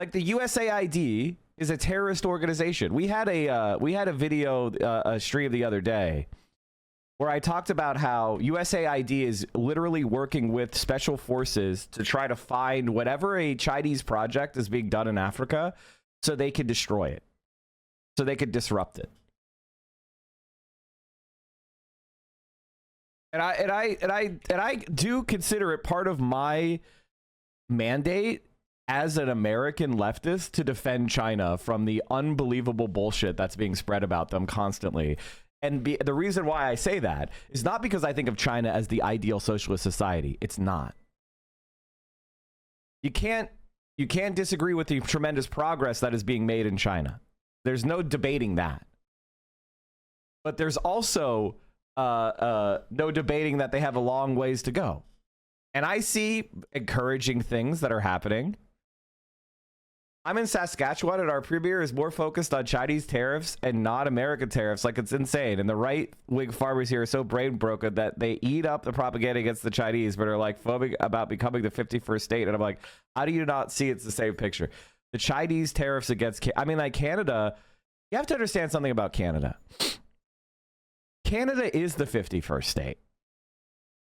Like the USAID is a terrorist organization. We had a video, a stream the other day where I talked about how USAID is literally working with special forces to try to find whatever a Chinese project is being done in Africa so they can destroy it, so they could disrupt it. And I do consider it part of my mandate as an American leftist to defend China from the unbelievable bullshit that's being spread about them constantly. And the reason why I say that is not because I think of China as the ideal socialist society. It's not. You can't disagree with the tremendous progress that is being made in China. There's no debating that. But there's also no debating that they have a long ways to go. And I see encouraging things that are happening. I'm in Saskatchewan and our premier is more focused on Chinese tariffs and not American tariffs. Like, it's insane. And the right-wing farmers here are so brain broken that they eat up the propaganda against the Chinese, but are like foaming about becoming the 51st state. And I'm like, how do you not see it's the same picture? The Chinese tariffs against, I mean, like Canada, you have to understand something about Canada. Canada is the 51st state.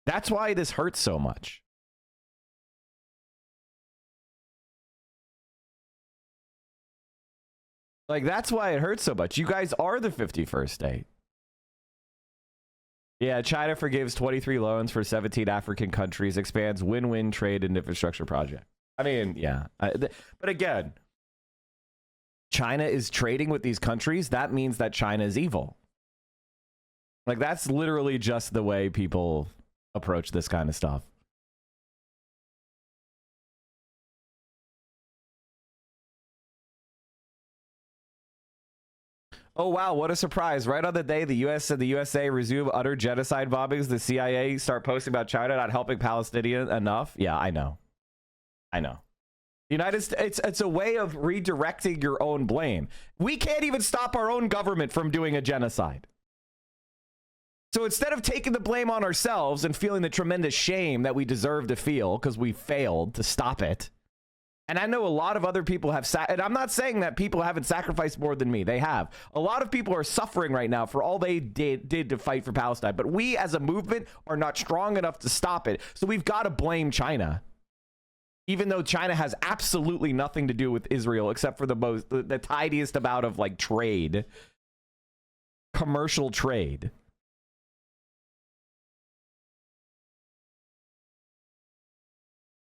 That's why this hurts so much. Like, that's why it hurts so much. You guys are the 51st state. Yeah, China forgives 23 loans for 17 African countries, expands win-win trade and infrastructure project. I mean, yeah. But again, China is trading with these countries. That means that China is evil. Like, that's literally just the way people approach this kind of stuff. Oh, wow, what a surprise. Right on the day the US and the USA resume utter genocide bombings, the CIA start posting about China not helping Palestinians enough. Yeah, I know. I know. The United States, it's a way of redirecting your own blame. We can't even stop our own government from doing a genocide. So instead of taking the blame on ourselves and feeling the tremendous shame that we deserve to feel because we failed to stop it, and I know a lot of other people have, and I'm not saying that people haven't sacrificed more than me. They have. A lot of people are suffering right now for all they did to fight for Palestine. But we as a movement are not strong enough to stop it. So we've got to blame China. Even though China has absolutely nothing to do with Israel except for the tiniest amount of like trade, commercial trade.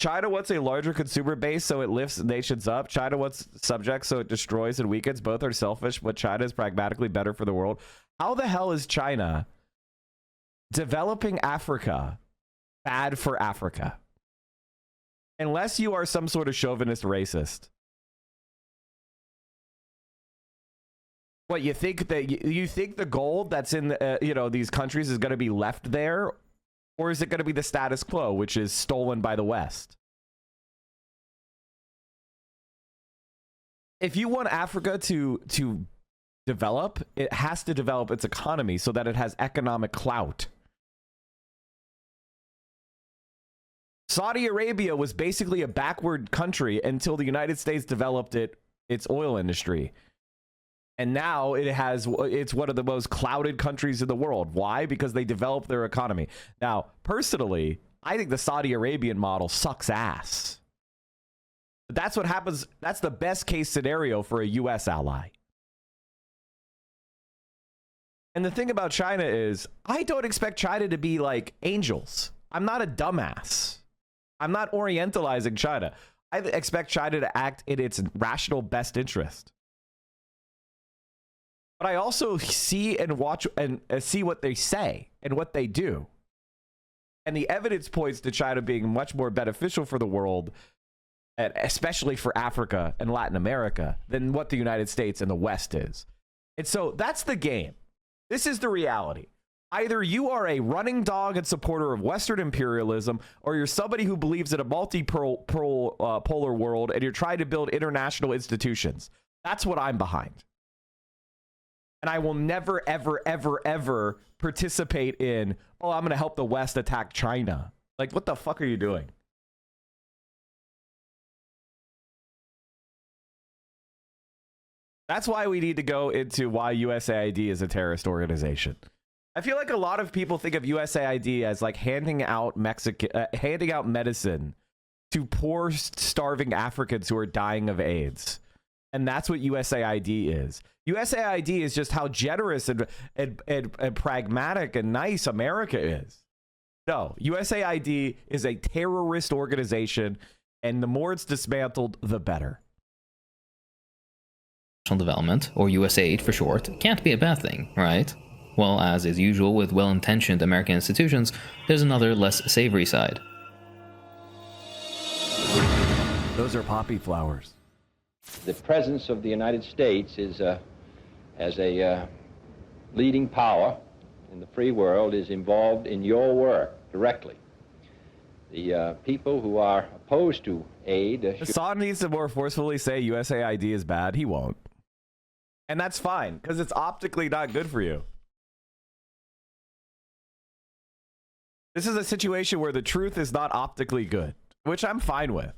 China wants a larger consumer base so it lifts nations up. China wants subjects so it destroys and weakens. Both are selfish, but China is pragmatically better for the world. How the hell is China developing Africa bad for Africa? Unless you are some sort of chauvinist racist. What, you think that you think the gold that's in the, these countries is going to be left there? Or is it going to be the status quo, which is stolen by the West? If you want Africa to develop, it has to develop its economy so that it has economic clout. Saudi Arabia was basically a backward country until the United States developed its oil industry. And now it's one of the most clouded countries in the world. Why? Because they developed their economy. Now, personally, I think the Saudi Arabian model sucks ass. But that's what happens. That's the best case scenario for a U.S. ally. And the thing about China is, I don't expect China to be like angels. I'm not a dumbass. I'm not orientalizing China. I expect China to act in its rational best interest. But I also see and watch and see what they say and what they do. And the evidence points to China being much more beneficial for the world, and especially for Africa and Latin America, than what the United States and the West is. And so that's the game. This is the reality. Either you are a running dog and supporter of Western imperialism, or you're somebody who believes in a multi-polar world and you're trying to build international institutions. That's what I'm behind. And I will never, ever, ever, ever participate in, oh, I'm going to help the West attack China. Like, what the fuck are you doing? That's why we need to go into why USAID is a terrorist organization. I feel like a lot of people think of USAID as like handing out medicine to poor, starving Africans who are dying of AIDS. And that's what USAID is. USAID is just how generous and pragmatic and nice America is. No, USAID is a terrorist organization, and the more it's dismantled, the better. Development, or USAID for short, can't be a bad thing, right? Well, as is usual with well-intentioned American institutions, there's another less savory side. Those are poppy flowers. The presence of the United States is as a leading power in the free world is involved in your work directly. The people who are opposed to aid... Hassan needs to more forcefully say USAID is bad. He won't. And that's fine, because it's optically not good for you. This is a situation where the truth is not optically good, which I'm fine with.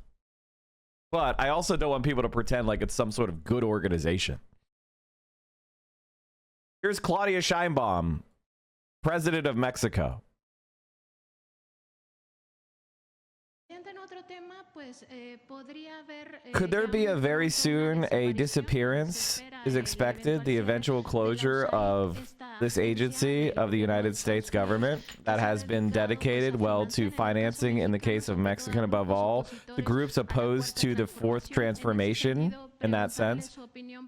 But I also don't want people to pretend like it's some sort of good organization. Here's Claudia Sheinbaum, president of Mexico. Could there be a very soon a disappearance is expected, the eventual closure of this agency of the United States government that has been dedicated well to financing, in the case of Mexican above all, the groups opposed to the fourth transformation in that sense?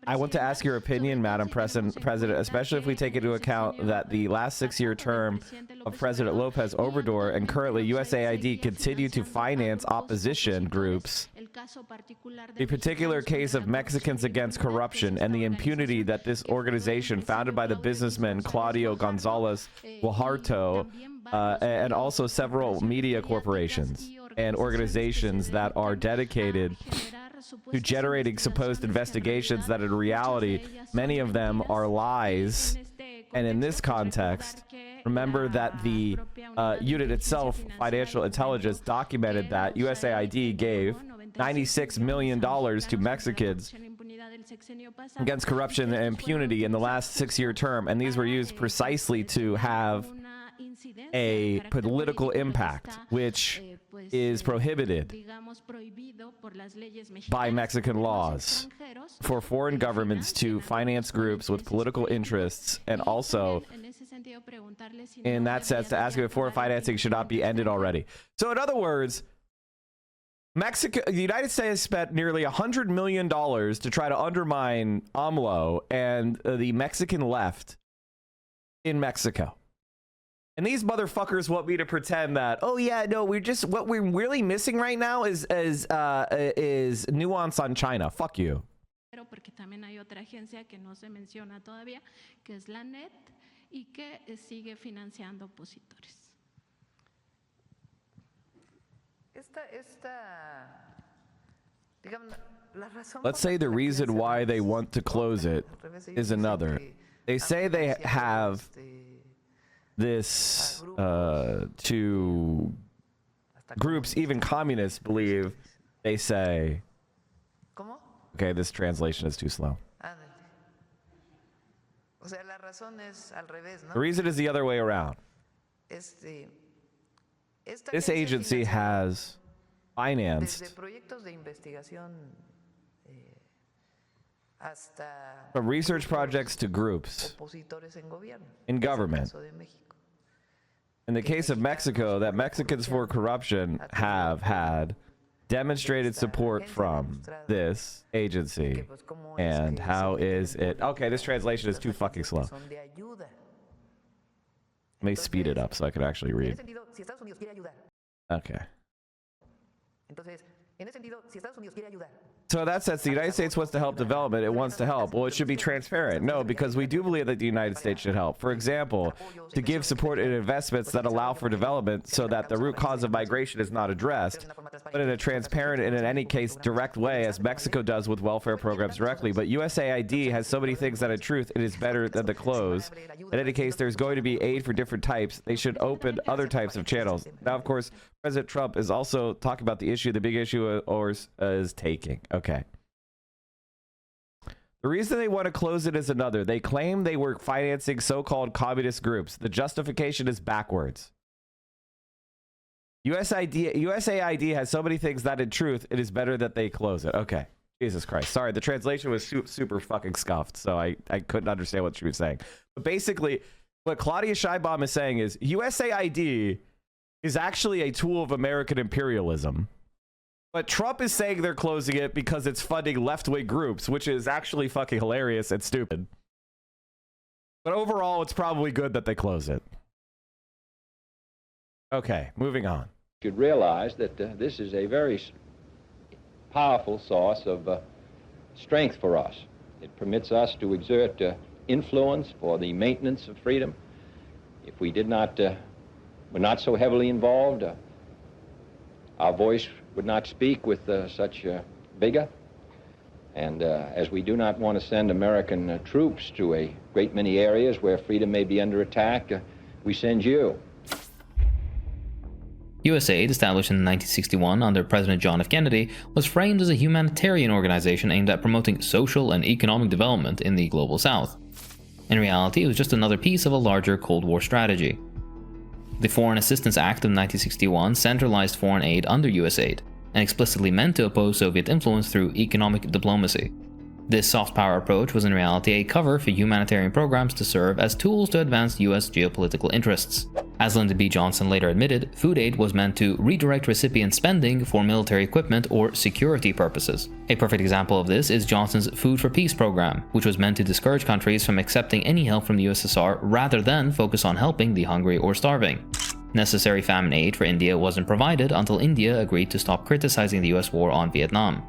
I want to ask your opinion, Madam President, especially if we take into account that the last 6-year term of President Lopez Obrador and currently USAID continue to finance opposition groups. The particular case of Mexicans Against Corruption and the impunity that this organization, founded by the businessman Claudio Gonzalez Guajardo, and also several media corporations and organizations that are dedicated to generating supposed investigations that in reality, many of them are lies. And in this context, remember that the unit itself, Financial Intelligence, documented that USAID gave $96 million to Mexicans against corruption and impunity in the last 6-year term. And these were used precisely to have a political impact, which is prohibited by Mexican laws for foreign governments to finance groups with political interests, and also in that sense to ask if foreign financing should not be ended already. So in other words, the United States spent nearly $100 million to try to undermine AMLO and the Mexican left in Mexico. And these motherfuckers want me to pretend that, oh yeah, no, what we're really missing right now is nuance on China. Fuck you. Porque también hay otra agencia que no se menciona todavía, que es la NET y que sigue financiando opositores. Let's say the reason why they want to close it is another. They say they have this to groups, even communists believe, they say, okay, this translation is too slow. The reason is the other way around. This agency has financed from research projects to groups in government. In the case of Mexico, that Mexicans for Corruption have had demonstrated support from this agency. And how is it? Okay, this translation is too fucking slow. Let me speed it up so I can actually read. Okay. So in that sense, the United States wants to help development. It wants to help. Well, it should be transparent. No, because we do believe that the United States should help. For example, to give support in investments that allow for development so that the root cause of migration is not addressed, but in a transparent and in any case direct way, as Mexico does with welfare programs directly. But USAID has so many things that in truth it is better than the close. In any case, there's going to be aid for different types. They should open other types of channels. Now, of course, President Trump is also talking about the issue, the big issue is taking. Okay. The reason they want to close it is another. They claim they were financing so-called communist groups. The justification is backwards. USAID has so many things that in truth, it is better that they close it. Okay. Jesus Christ. Sorry, the translation was super fucking scuffed, so I couldn't understand what she was saying. But basically, what Claudia Scheinbaum is saying is USAID is actually a tool of American imperialism. But Trump is saying they're closing it because it's funding left-wing groups, which is actually fucking hilarious and stupid. But overall, it's probably good that they close it. Okay, moving on. You should realize that this is a very powerful source of strength for us. It permits us to exert influence for the maintenance of freedom. If we did not, were not so heavily involved, our voice would not speak with such vigor. And as we do not want to send American troops to a great many areas where freedom may be under attack, we send you. USAID, established in 1961 under President John F. Kennedy, was framed as a humanitarian organization aimed at promoting social and economic development in the Global South. In reality, it was just another piece of a larger Cold War strategy. The Foreign Assistance Act of 1961 centralized foreign aid under USAID, and explicitly meant to oppose Soviet influence through economic diplomacy. This soft power approach was in reality a cover for humanitarian programs to serve as tools to advance US geopolitical interests. As Lyndon B. Johnson later admitted, food aid was meant to redirect recipient spending for military equipment or security purposes. A perfect example of this is Johnson's Food for Peace program, which was meant to discourage countries from accepting any help from the USSR rather than focus on helping the hungry or starving. Necessary famine aid for India wasn't provided until India agreed to stop criticizing the US war on Vietnam.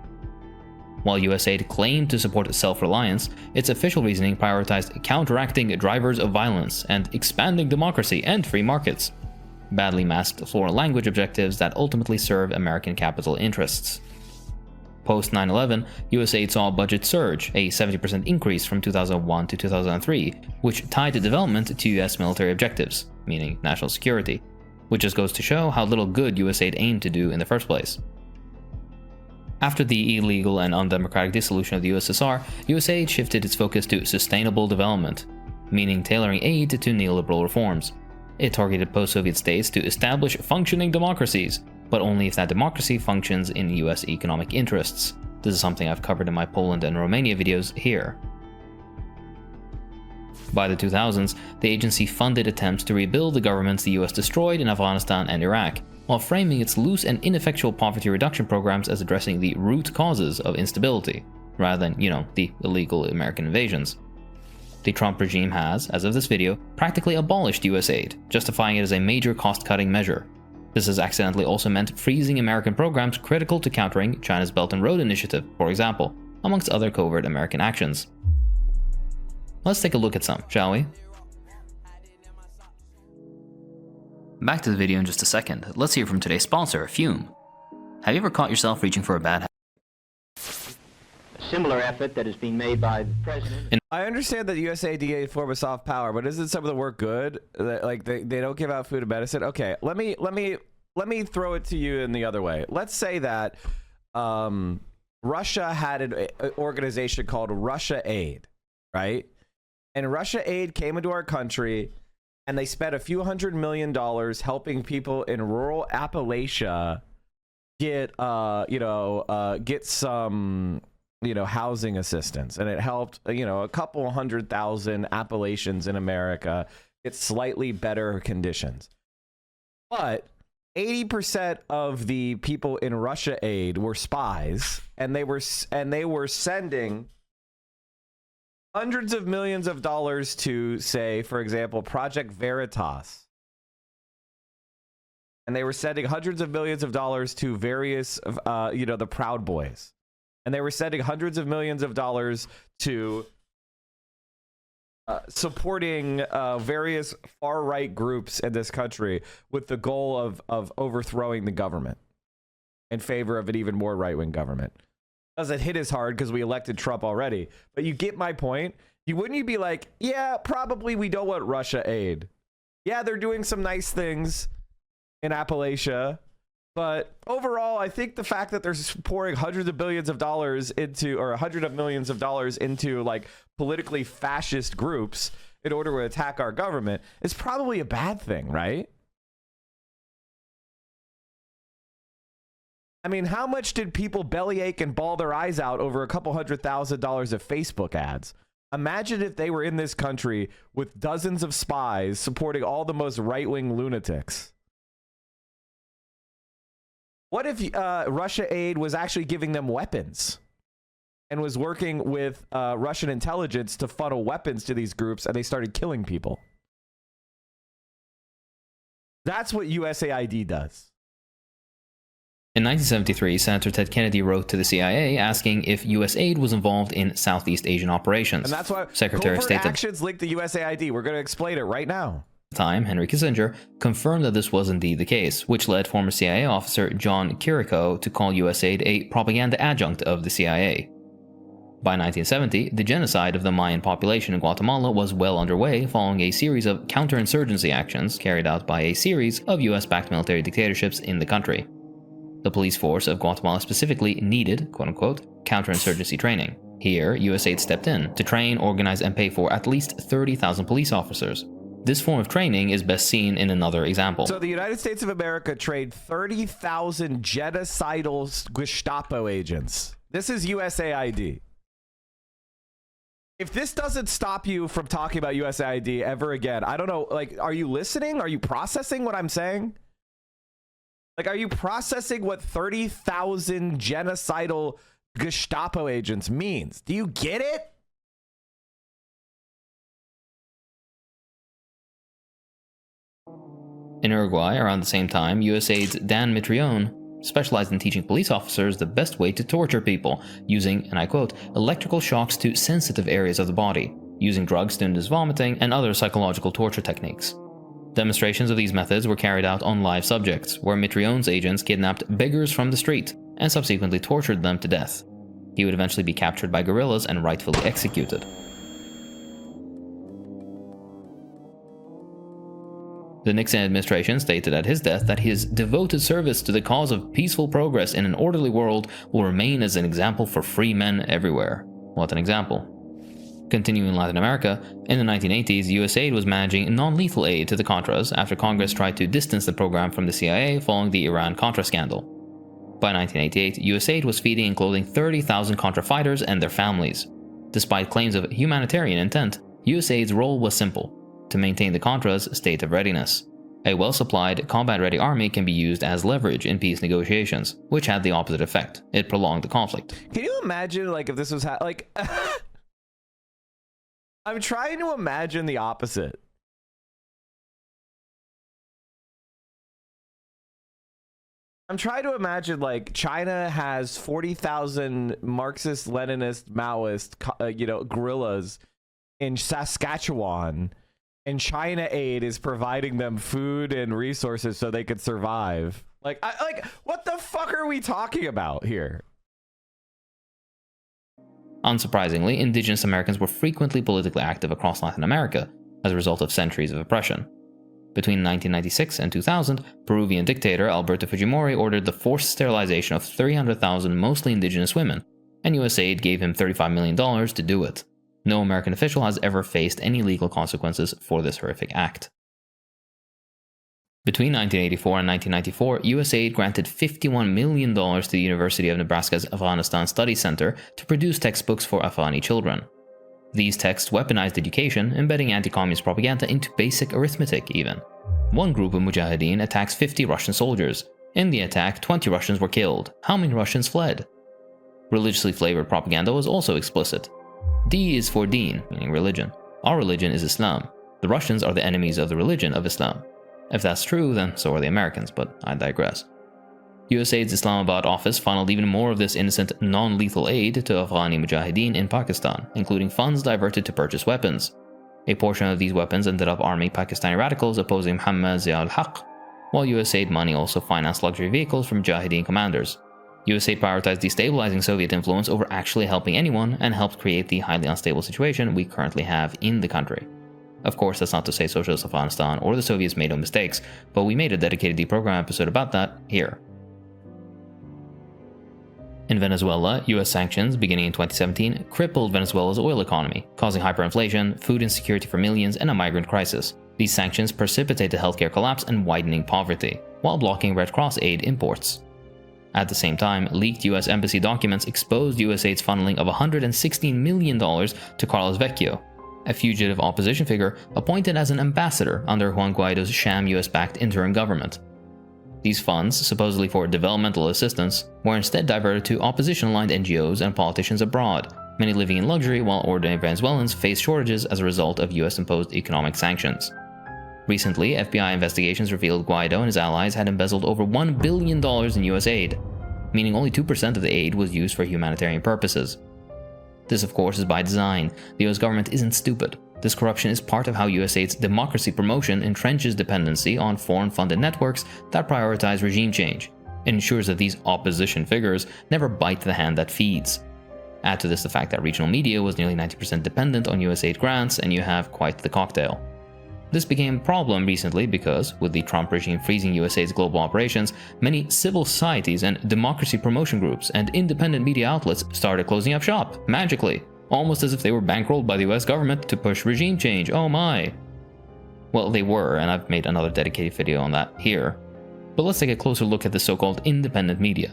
While USAID claimed to support self-reliance, its official reasoning prioritized counteracting drivers of violence and expanding democracy and free markets, badly masked foreign language objectives that ultimately serve American capital interests. Post 9/11, USAID saw a budget surge, a 70% increase from 2001 to 2003, which tied the development to US military objectives, meaning national security, which just goes to show how little good USAID aimed to do in the first place. After the illegal and undemocratic dissolution of the USSR, USAID shifted its focus to sustainable development, meaning tailoring aid to neoliberal reforms. It targeted post-Soviet states to establish functioning democracies, but only if that democracy functions in US economic interests. This is something I've covered in my Poland and Romania videos here. By the 2000s, the agency funded attempts to rebuild the governments the US destroyed in Afghanistan and Iraq, while framing its loose and ineffectual poverty reduction programs as addressing the root causes of instability, rather than, the illegal American invasions. The Trump regime has, as of this video, practically abolished USAID, justifying it as a major cost-cutting measure. This has accidentally also meant freezing American programs critical to countering China's Belt and Road Initiative, for example, amongst other covert American actions. Let's take a look at some, shall we? Back to the video in just a second. Let's hear from today's sponsor, Fume. Have you ever caught yourself reaching for a bad habit? A similar effort that is being made by the president. I understand that USAID is a form of soft power, but isn't some of the work good? Like they don't give out food and medicine. Okay, let me throw it to you in the other way. Let's say that Russia had an organization called Russia Aid, right? And Russia Aid came into our country, and they spent a few $100 million helping people in rural Appalachia get some housing assistance, and it helped a couple 100,000 Appalachians in America get slightly better conditions. But 80% of the people in Russia Aid were spies, and they were sending hundreds of millions of dollars to, say, for example, Project Veritas. And they were sending hundreds of millions of dollars to various, the Proud Boys. And they were sending hundreds of millions of dollars to supporting various far-right groups in this country with the goal of overthrowing the government in favor of an even more right-wing government. Doesn't hit as hard because we elected Trump already, but you get my point. Wouldn't you be like, yeah, probably we don't want Russia aid. Yeah, they're doing some nice things in Appalachia, But overall, I think the fact that they're pouring hundreds of billions of dollars into, or hundreds of millions of dollars into like politically fascist groups in order to attack our government is probably a bad thing, right? I mean, how much did people bellyache and bawl their eyes out over a couple $100,000 of Facebook ads? Imagine if they were in this country with dozens of spies supporting all the most right-wing lunatics. What if Russia aid was actually giving them weapons and was working with Russian intelligence to funnel weapons to these groups and they started killing people? That's what USAID does. In 1973, Senator Ted Kennedy wrote to the CIA asking if USAID was involved in Southeast Asian operations. And that's why Secretary covert stated, actions linked to USAID. We're going to explain it right now. At the time, Henry Kissinger confirmed that this was indeed the case, which led former CIA officer John Kiriko to call USAID a propaganda adjunct of the CIA. By 1970, the genocide of the Mayan population in Guatemala was well underway following a series of counterinsurgency actions carried out by a series of US-backed military dictatorships in the country. The police force of Guatemala specifically needed, quote-unquote, counterinsurgency training. Here, USAID stepped in to train, organize, and pay for at least 30,000 police officers. This form of training is best seen in another example. So the United States of America trained 30,000 genocidal Gestapo agents. This is USAID. If this doesn't stop you from talking about USAID ever again, I don't know, like, are you listening? Are you processing what I'm saying? Like, are you processing what 30,000 genocidal Gestapo agents means? Do you get it? In Uruguay, around the same time, USAID's Dan Mitrione specialized in teaching police officers the best way to torture people, using, and I quote, electrical shocks to sensitive areas of the body, using drugs to induce vomiting, and other psychological torture techniques. Demonstrations of these methods were carried out on live subjects, where Mitrione's agents kidnapped beggars from the street and subsequently tortured them to death. He would eventually be captured by guerrillas and rightfully executed. The Nixon administration stated at his death that his devoted service to the cause of peaceful progress in an orderly world will remain as an example for free men everywhere. What an example. Continuing in Latin America, in the 1980s, USAID was managing non-lethal aid to the Contras after Congress tried to distance the program from the CIA following the Iran-Contra scandal. By 1988, USAID was feeding and clothing 30,000 Contra fighters and their families. Despite claims of humanitarian intent, USAID's role was simple: to maintain the Contras' state of readiness. A well-supplied, combat-ready army can be used as leverage in peace negotiations, which had the opposite effect. It prolonged the conflict. Can you imagine, like, if this was like... I'm trying to imagine the opposite. I'm trying to imagine, like, China has 40,000 Marxist, Leninist, Maoist, guerrillas in Saskatchewan, and China Aid is providing them food and resources so they could survive. Like, what the fuck are we talking about here? Unsurprisingly, indigenous Americans were frequently politically active across Latin America as a result of centuries of oppression. Between 1996 and 2000, Peruvian dictator Alberto Fujimori ordered the forced sterilization of 300,000 mostly indigenous women, and USAID gave him $35 million to do it. No American official has ever faced any legal consequences for this horrific act. Between 1984 and 1994, USAID granted $51 million to the University of Nebraska's Afghanistan Studies Center to produce textbooks for Afghani children. These texts weaponized education, embedding anti-communist propaganda into basic arithmetic even. One group of mujahideen attacks 50 Russian soldiers. In the attack, 20 Russians were killed. How many Russians fled? Religiously flavored propaganda was also explicit. D is for deen, meaning religion. Our religion is Islam. The Russians are the enemies of the religion of Islam. If that's true, then so are the Americans, but I digress. USAID's Islamabad office funneled even more of this innocent, non-lethal aid to Afghani mujahideen in Pakistan, including funds diverted to purchase weapons. A portion of these weapons ended up arming Pakistani radicals opposing Muhammad Zia al-Haq, while USAID money also financed luxury vehicles from mujahideen commanders. USAID prioritized destabilizing Soviet influence over actually helping anyone, and helped create the highly unstable situation we currently have in the country. Of course, that's not to say Socialist Afghanistan or the Soviets made no mistakes, but we made a dedicated deprogram episode about that here. In Venezuela, US sanctions beginning in 2017 crippled Venezuela's oil economy, causing hyperinflation, food insecurity for millions, and a migrant crisis. These sanctions precipitated healthcare collapse and widening poverty, while blocking Red Cross aid imports. At the same time, leaked US embassy documents exposed USAID's funneling of $116 million to Carlos Vecchio, a fugitive opposition figure appointed as an ambassador under Juan Guaido's sham US-backed interim government. These funds, supposedly for developmental assistance, were instead diverted to opposition-aligned NGOs and politicians abroad, many living in luxury while ordinary Venezuelans face shortages as a result of US-imposed economic sanctions. Recently, FBI investigations revealed Guaido and his allies had embezzled over $1 billion in US aid, meaning only 2% of the aid was used for humanitarian purposes. This, of course, is by design. The US government isn't stupid. This corruption is part of how USAID's democracy promotion entrenches dependency on foreign-funded networks that prioritize regime change, and ensures that these opposition figures never bite the hand that feeds. Add to this the fact that regional media was nearly 90% dependent on USAID grants, and you have quite the cocktail. This became a problem recently because, with the Trump regime freezing USAID's global operations, many civil societies and democracy promotion groups and independent media outlets started closing up shop, magically, almost as if they were bankrolled by the US government to push regime change. Oh my. Well, they were, and I've made another dedicated video on that here. But let's take a closer look at the so-called independent media.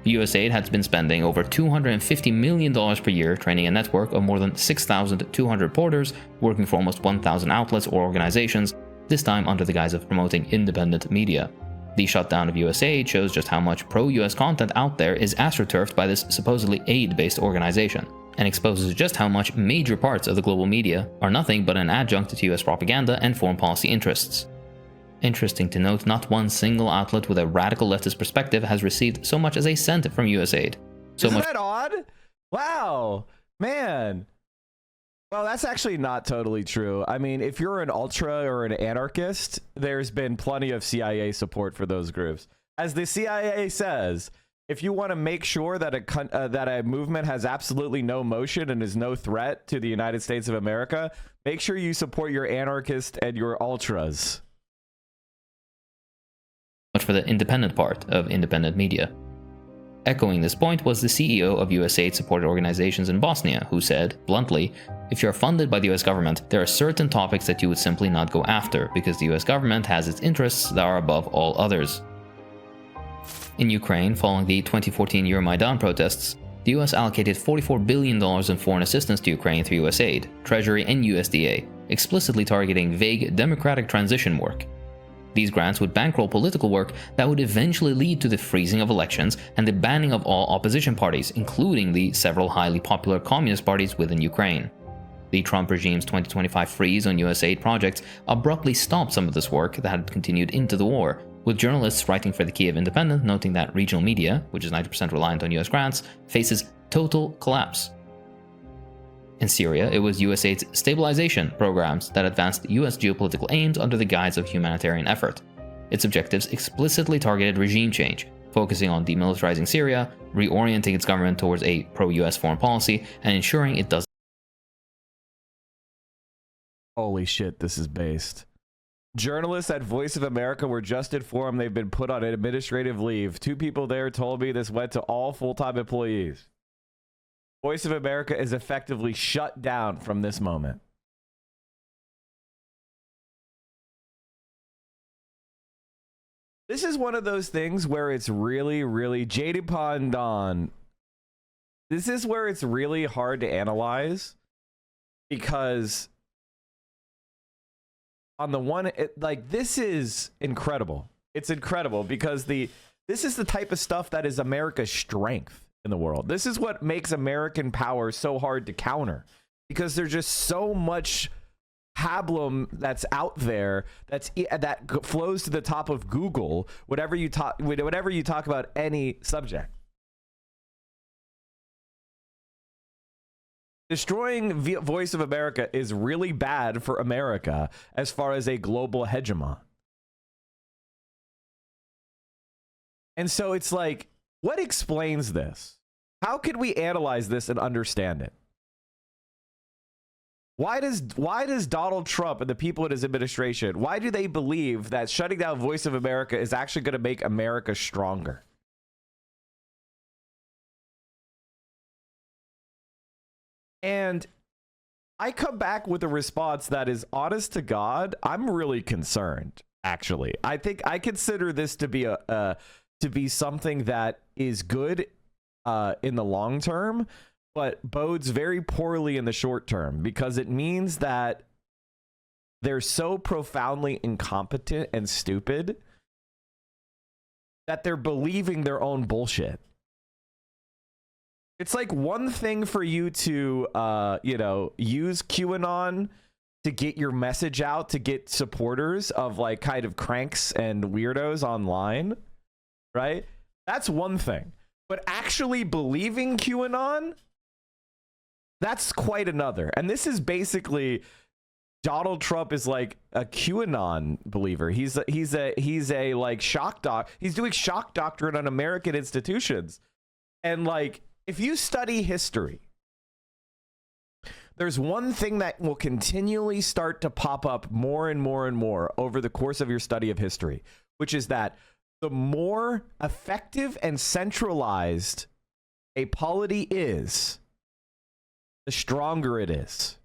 USAID has been spending over $250 million per year training a network of more than 6,200 reporters working for almost 1,000 outlets or organizations, this time under the guise of promoting independent media. The shutdown of USAID shows just how much pro-US content out there is astroturfed by this supposedly aid-based organization, and exposes just how much major parts of the global media are nothing but an adjunct to US propaganda and foreign policy interests. Interesting to note, not one single outlet with a radical leftist perspective has received so much as a cent from USAID. Isn't that odd? Wow, man. Well, that's actually not totally true. I mean, if you're an ultra or an anarchist, there's been plenty of CIA support for those groups. As the CIA says, if you want to make sure that a movement has absolutely no motion and is no threat to the United States of America, make sure you support your anarchists and your ultras. Much for the independent part of independent media. Echoing this point was the CEO of USAID-supported organizations in Bosnia, who said, bluntly, if you are funded by the US government, there are certain topics that you would simply not go after, because the US government has its interests that are above all others. In Ukraine, following the 2014 Euromaidan protests, the US allocated $44 billion in foreign assistance to Ukraine through USAID, Treasury, and USDA, explicitly targeting vague democratic transition work. These grants would bankroll political work that would eventually lead to the freezing of elections and the banning of all opposition parties, including the several highly popular communist parties within Ukraine. The Trump regime's 2025 freeze on USAID projects abruptly stopped some of this work that had continued into the war, with journalists writing for the Kiev Independent noting that regional media, which is 90% reliant on US grants, faces total collapse. In Syria, it was USAID's stabilization programs that advanced US geopolitical aims under the guise of humanitarian effort. Its objectives explicitly targeted regime change, focusing on demilitarizing Syria, reorienting its government towards a pro-US foreign policy, and ensuring it does. Holy shit, this is based. Journalists at Voice of America were just informed they've been put on administrative leave. 2 people there told me this went to all full-time employees. Voice of America is effectively shut down from this moment. This is one of those things where it's really, really Jaded Pondon. This is where it's really hard to analyze, because on the one, this is incredible. It's incredible because this is the type of stuff that is America's strength in the world. This is what makes American power so hard to counter, because there's just so much pablum that's out there that flows to the top of Google whenever you talk about any subject. Destroying Voice of America is really bad for America as far as a global hegemon. And so it's like, what explains this? How can we analyze this and understand it? Why does Donald Trump and the people in his administration, why do they believe that shutting down Voice of America is actually going to make America stronger? And I come back with a response that is honest to God. I'm really concerned, actually. I think I consider this to be to be something that is good in the long term, but bodes very poorly in the short term, because it means that they're so profoundly incompetent and stupid that they're believing their own bullshit. It's like one thing for you to, use QAnon to get your message out, to get supporters of like kind of cranks and weirdos online, right? That's one thing. But actually believing QAnon, that's quite another. And this is basically, Donald Trump is like a QAnon believer. He's a like shock doc. He's doing shock doctrine on American institutions. And like, if you study history, there's one thing that will continually start to pop up more and more and more over the course of your study of history, which is that the more effective and centralized a polity is, the stronger it is.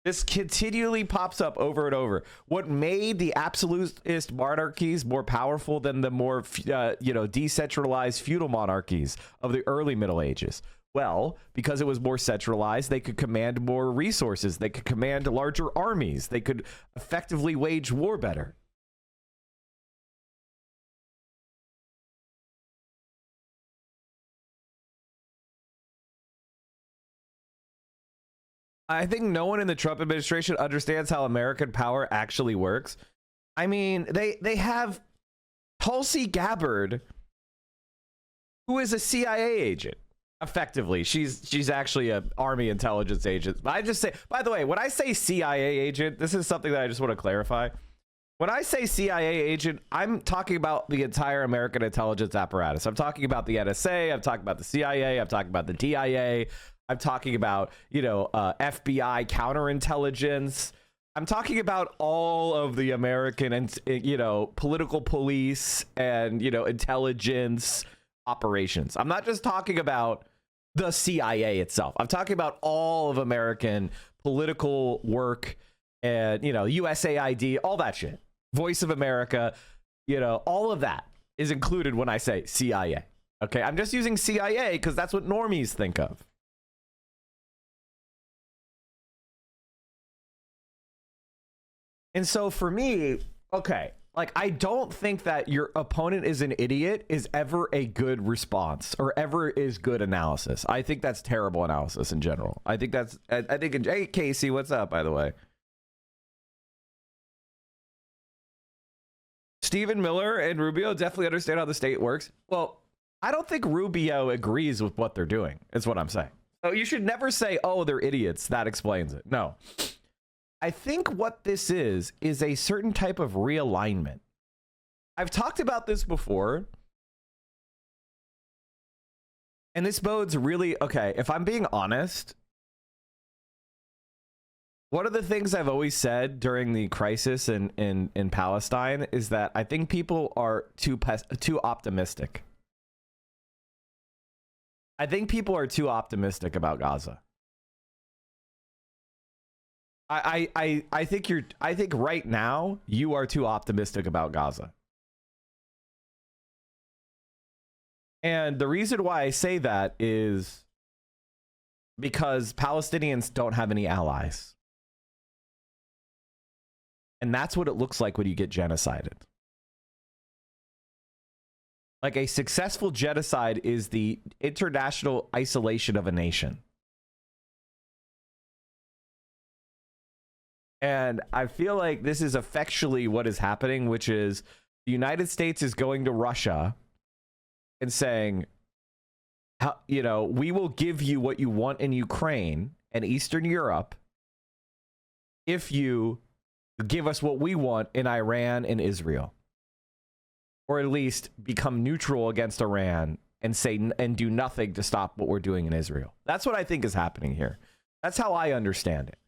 This continually pops up over and over. What made the absolutist monarchies more powerful than the more, decentralized feudal monarchies of the early Middle Ages? Well, because it was more centralized, they could command more resources. They could command larger armies. They could effectively wage war better. I think no one in the Trump administration understands how American power actually works. I mean, they have Tulsi Gabbard, who is a CIA agent. Effectively, she's actually an Army intelligence agent. But I just say, by the way, when I say CIA agent, this is something that I just want to clarify. When I say CIA agent, I'm talking about the entire American intelligence apparatus. I'm talking about the NSA. I'm talking about the CIA. I'm talking about the DIA. I'm talking about, FBI counterintelligence. I'm talking about all of the American and, political police and, intelligence operations. I'm not just talking about the CIA itself. I'm talking about all of American political work and, USAID, all that shit. Voice of America, all of that is included when I say CIA. Okay, I'm just using CIA because that's what normies think of. And so for me, okay, like, I don't think that your opponent is an idiot is ever a good response or ever is good analysis. I think that's terrible analysis in general. I think hey, Casey, what's up, by the way? Stephen Miller and Rubio definitely understand how the state works. Well, I don't think Rubio agrees with what they're doing, is what I'm saying. So you should never say, oh, they're idiots. That explains it. No. I think what this is a certain type of realignment. I've talked about this before. And this bodes really, okay, if I'm being honest, one of the things I've always said during the crisis in Palestine is that I think people are too optimistic. I think people are too optimistic about Gaza. I think right now you are too optimistic about Gaza. And the reason why I say that is because Palestinians don't have any allies. And that's what it looks like when you get genocided. Like, a successful genocide is the international isolation of a nation. And I feel like this is effectually what is happening, which is the United States is going to Russia and saying, we will give you what you want in Ukraine and Eastern Europe if you give us what we want in Iran and Israel. Or at least become neutral against Iran and do nothing to stop what we're doing in Israel. That's what I think is happening here. That's how I understand it.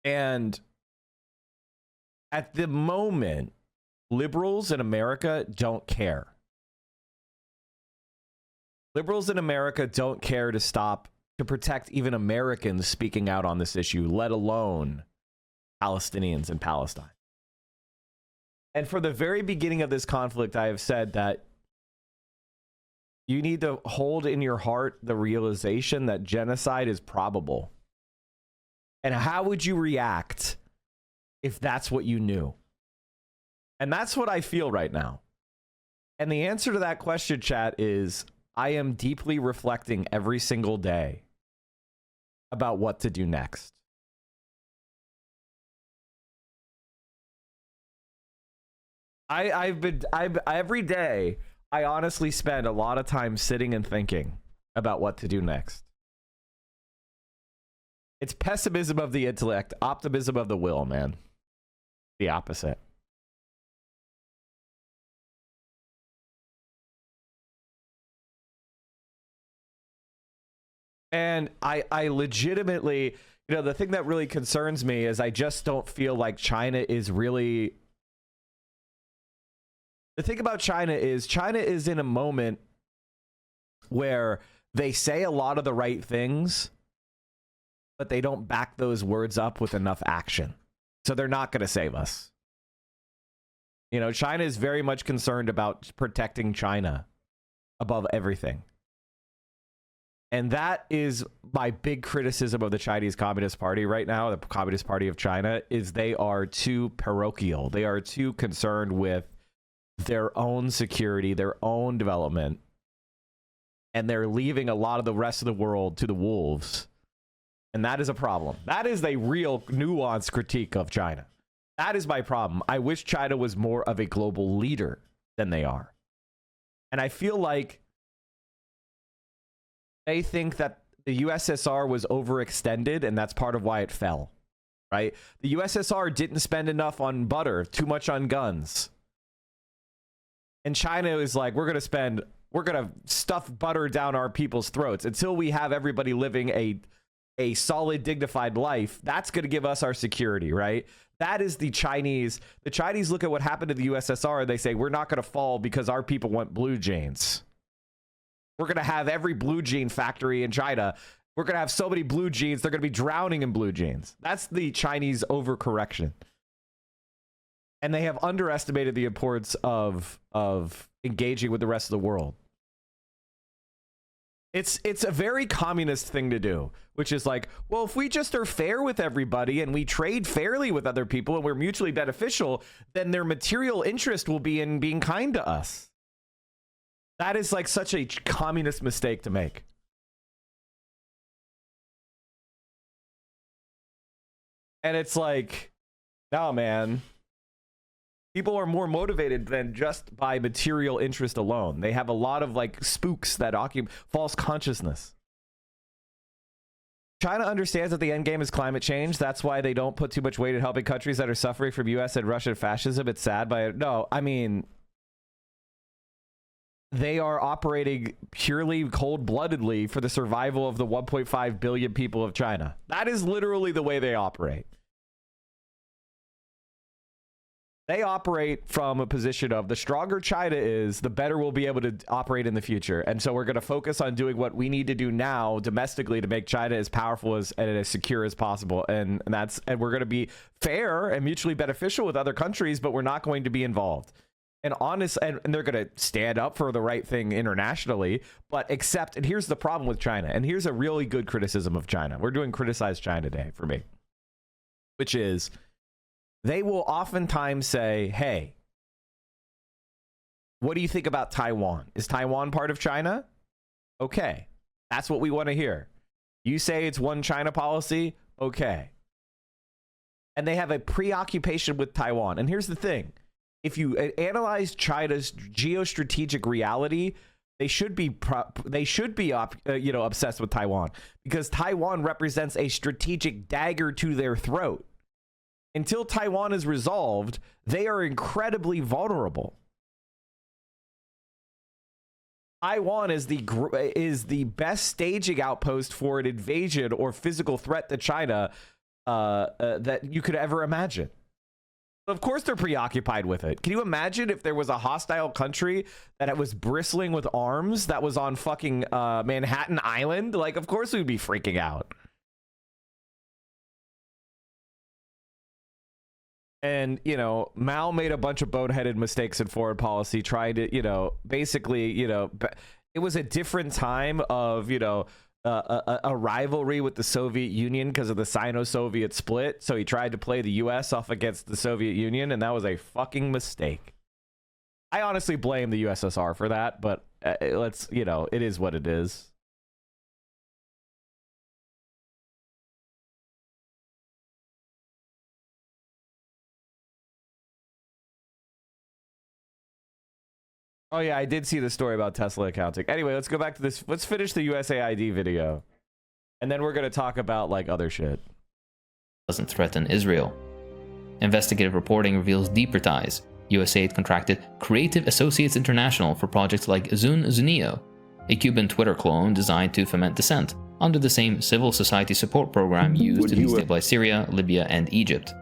And at the moment, liberals in America don't care. Liberals in America don't care to protect even Americans speaking out on this issue, let alone Palestinians in Palestine. And from the very beginning of this conflict, I have said that you need to hold in your heart the realization that genocide is probable. And how would you react if that's what you knew? And that's what I feel right now. And the answer to that question, chat, is I am deeply reflecting every single day about what to do next. Every day, I honestly spend a lot of time sitting and thinking about what to do next. It's pessimism of the intellect, optimism of the will, man. The opposite. And I legitimately, the thing that really concerns me is I just don't feel like China is really... The thing about China is in a moment where they say a lot of the right things, but they don't back those words up with enough action. So they're not going to save us. China is very much concerned about protecting China above everything. And that is my big criticism of the Chinese Communist Party right now, the Communist Party of China, is they are too parochial. They are too concerned with their own security, their own development, and they're leaving a lot of the rest of the world to the wolves. And that is a problem. That is a real nuanced critique of China. That is my problem. I wish China was more of a global leader than they are. And I feel like they think that the USSR was overextended, and that's part of why it fell, right? The USSR didn't spend enough on butter, too much on guns. And China is like, we're going to stuff butter down our people's throats until we have everybody living a solid, dignified life. That's going to give us our security, right? That is the Chinese. The Chinese look at what happened to the USSR. They say, we're not going to fall because our people want blue jeans. We're going to have every blue jean factory in China. We're going to have so many blue jeans, they're going to be drowning in blue jeans. That's the Chinese overcorrection. And they have underestimated the importance of engaging with the rest of the world. It's a very communist thing to do, which is like, well, if we just are fair with everybody and we trade fairly with other people and we're mutually beneficial, then their material interest will be in being kind to us. That is like such a communist mistake to make. And it's like, no, man. People are more motivated than just by material interest alone. They have a lot of like spooks that occupy false consciousness. China understands that the end game is climate change. That's why they don't put too much weight in helping countries that are suffering from US and Russian fascism. It's sad, but no, I mean, they are operating purely cold-bloodedly for the survival of the 1.5 billion people of China. That is literally the way they operate. They operate from a position of the stronger China is, the better we'll be able to operate in the future. And so we're going to focus on doing what we need to do now domestically to make China as powerful and as secure as possible. And we're going to be fair and mutually beneficial with other countries, but we're not going to be involved. And they're going to stand up for the right thing internationally, but and here's the problem with China. And here's a really good criticism of China. We're doing Criticize China Day for me, which is, they will oftentimes say, hey, what do you think about Taiwan? Is Taiwan part of China? Okay, that's what we want to hear. You say it's one China policy? Okay. And they have a preoccupation with Taiwan. And here's the thing. If you analyze China's geostrategic reality, they should be obsessed with Taiwan, because Taiwan represents a strategic dagger to their throat. Until Taiwan is resolved, they are incredibly vulnerable. Taiwan is the best staging outpost for an invasion or physical threat to China that you could ever imagine. Of course they're preoccupied with it. Can you imagine if there was a hostile country that was bristling with arms that was on fucking Manhattan Island? Like, of course we'd be freaking out. And, you know, Mao made a bunch of boneheaded mistakes in foreign policy, trying to, you know, basically, you know, it was a different time of, you know, a rivalry with the Soviet Union because of the Sino-Soviet split. So he tried to play the US off against the Soviet Union, and that was a fucking mistake. I honestly blame the USSR for that, but let's, you know, it is what it is. Oh yeah, I did see the story about Tesla accounting. Anyway, let's go back to this. Let's finish the USAID video. And then we're going to talk about like other shit. Doesn't threaten Israel. Investigative reporting reveals deeper ties. USAID contracted Creative Associates International for projects like Zunio, a Cuban Twitter clone designed to foment dissent, under the same civil society support program used to destabilize Syria, Libya, and Egypt.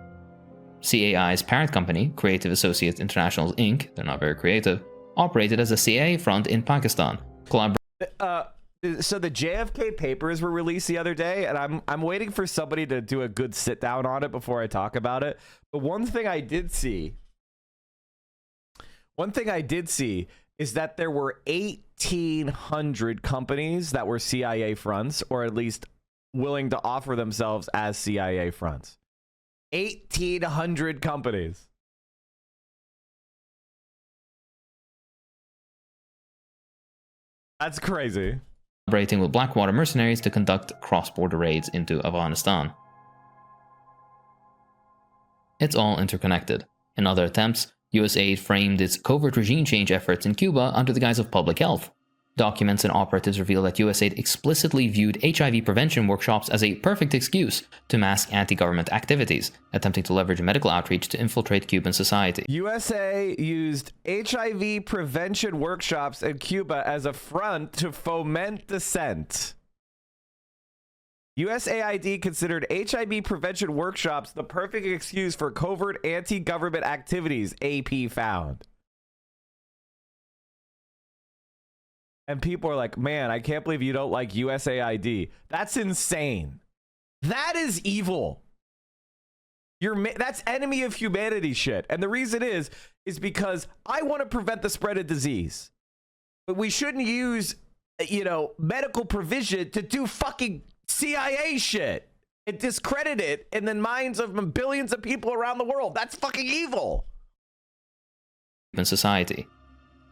CAI's parent company, Creative Associates International Inc., they're not very creative, operated as a CIA front in Pakistan. So the JFK papers were released the other day, and I'm waiting for somebody to do a good sit down on it before I talk about it. But one thing I did see is that there were 1,800 companies that were CIA fronts, or at least willing to offer themselves as CIA fronts. 1,800 companies. That's crazy. Collaborating with Blackwater mercenaries to conduct cross-border raids into Afghanistan. It's all interconnected. In other attempts, USAID framed its covert regime change efforts in Cuba under the guise of public health. Documents and operatives reveal that USAID explicitly viewed HIV prevention workshops as a perfect excuse to mask anti-government activities, attempting to leverage medical outreach to infiltrate Cuban society. USA used HIV prevention workshops in Cuba as a front to foment dissent. USAID considered HIV prevention workshops the perfect excuse for covert anti-government activities, AP found. And people are like, man, I can't believe you don't like USAID. That's insane. That is evil. That's enemy of humanity shit. And the reason is because I want to prevent the spread of disease. But we shouldn't use, you know, medical provision to do fucking CIA shit and discredit it in the minds of billions of people around the world. That's fucking evil. In society.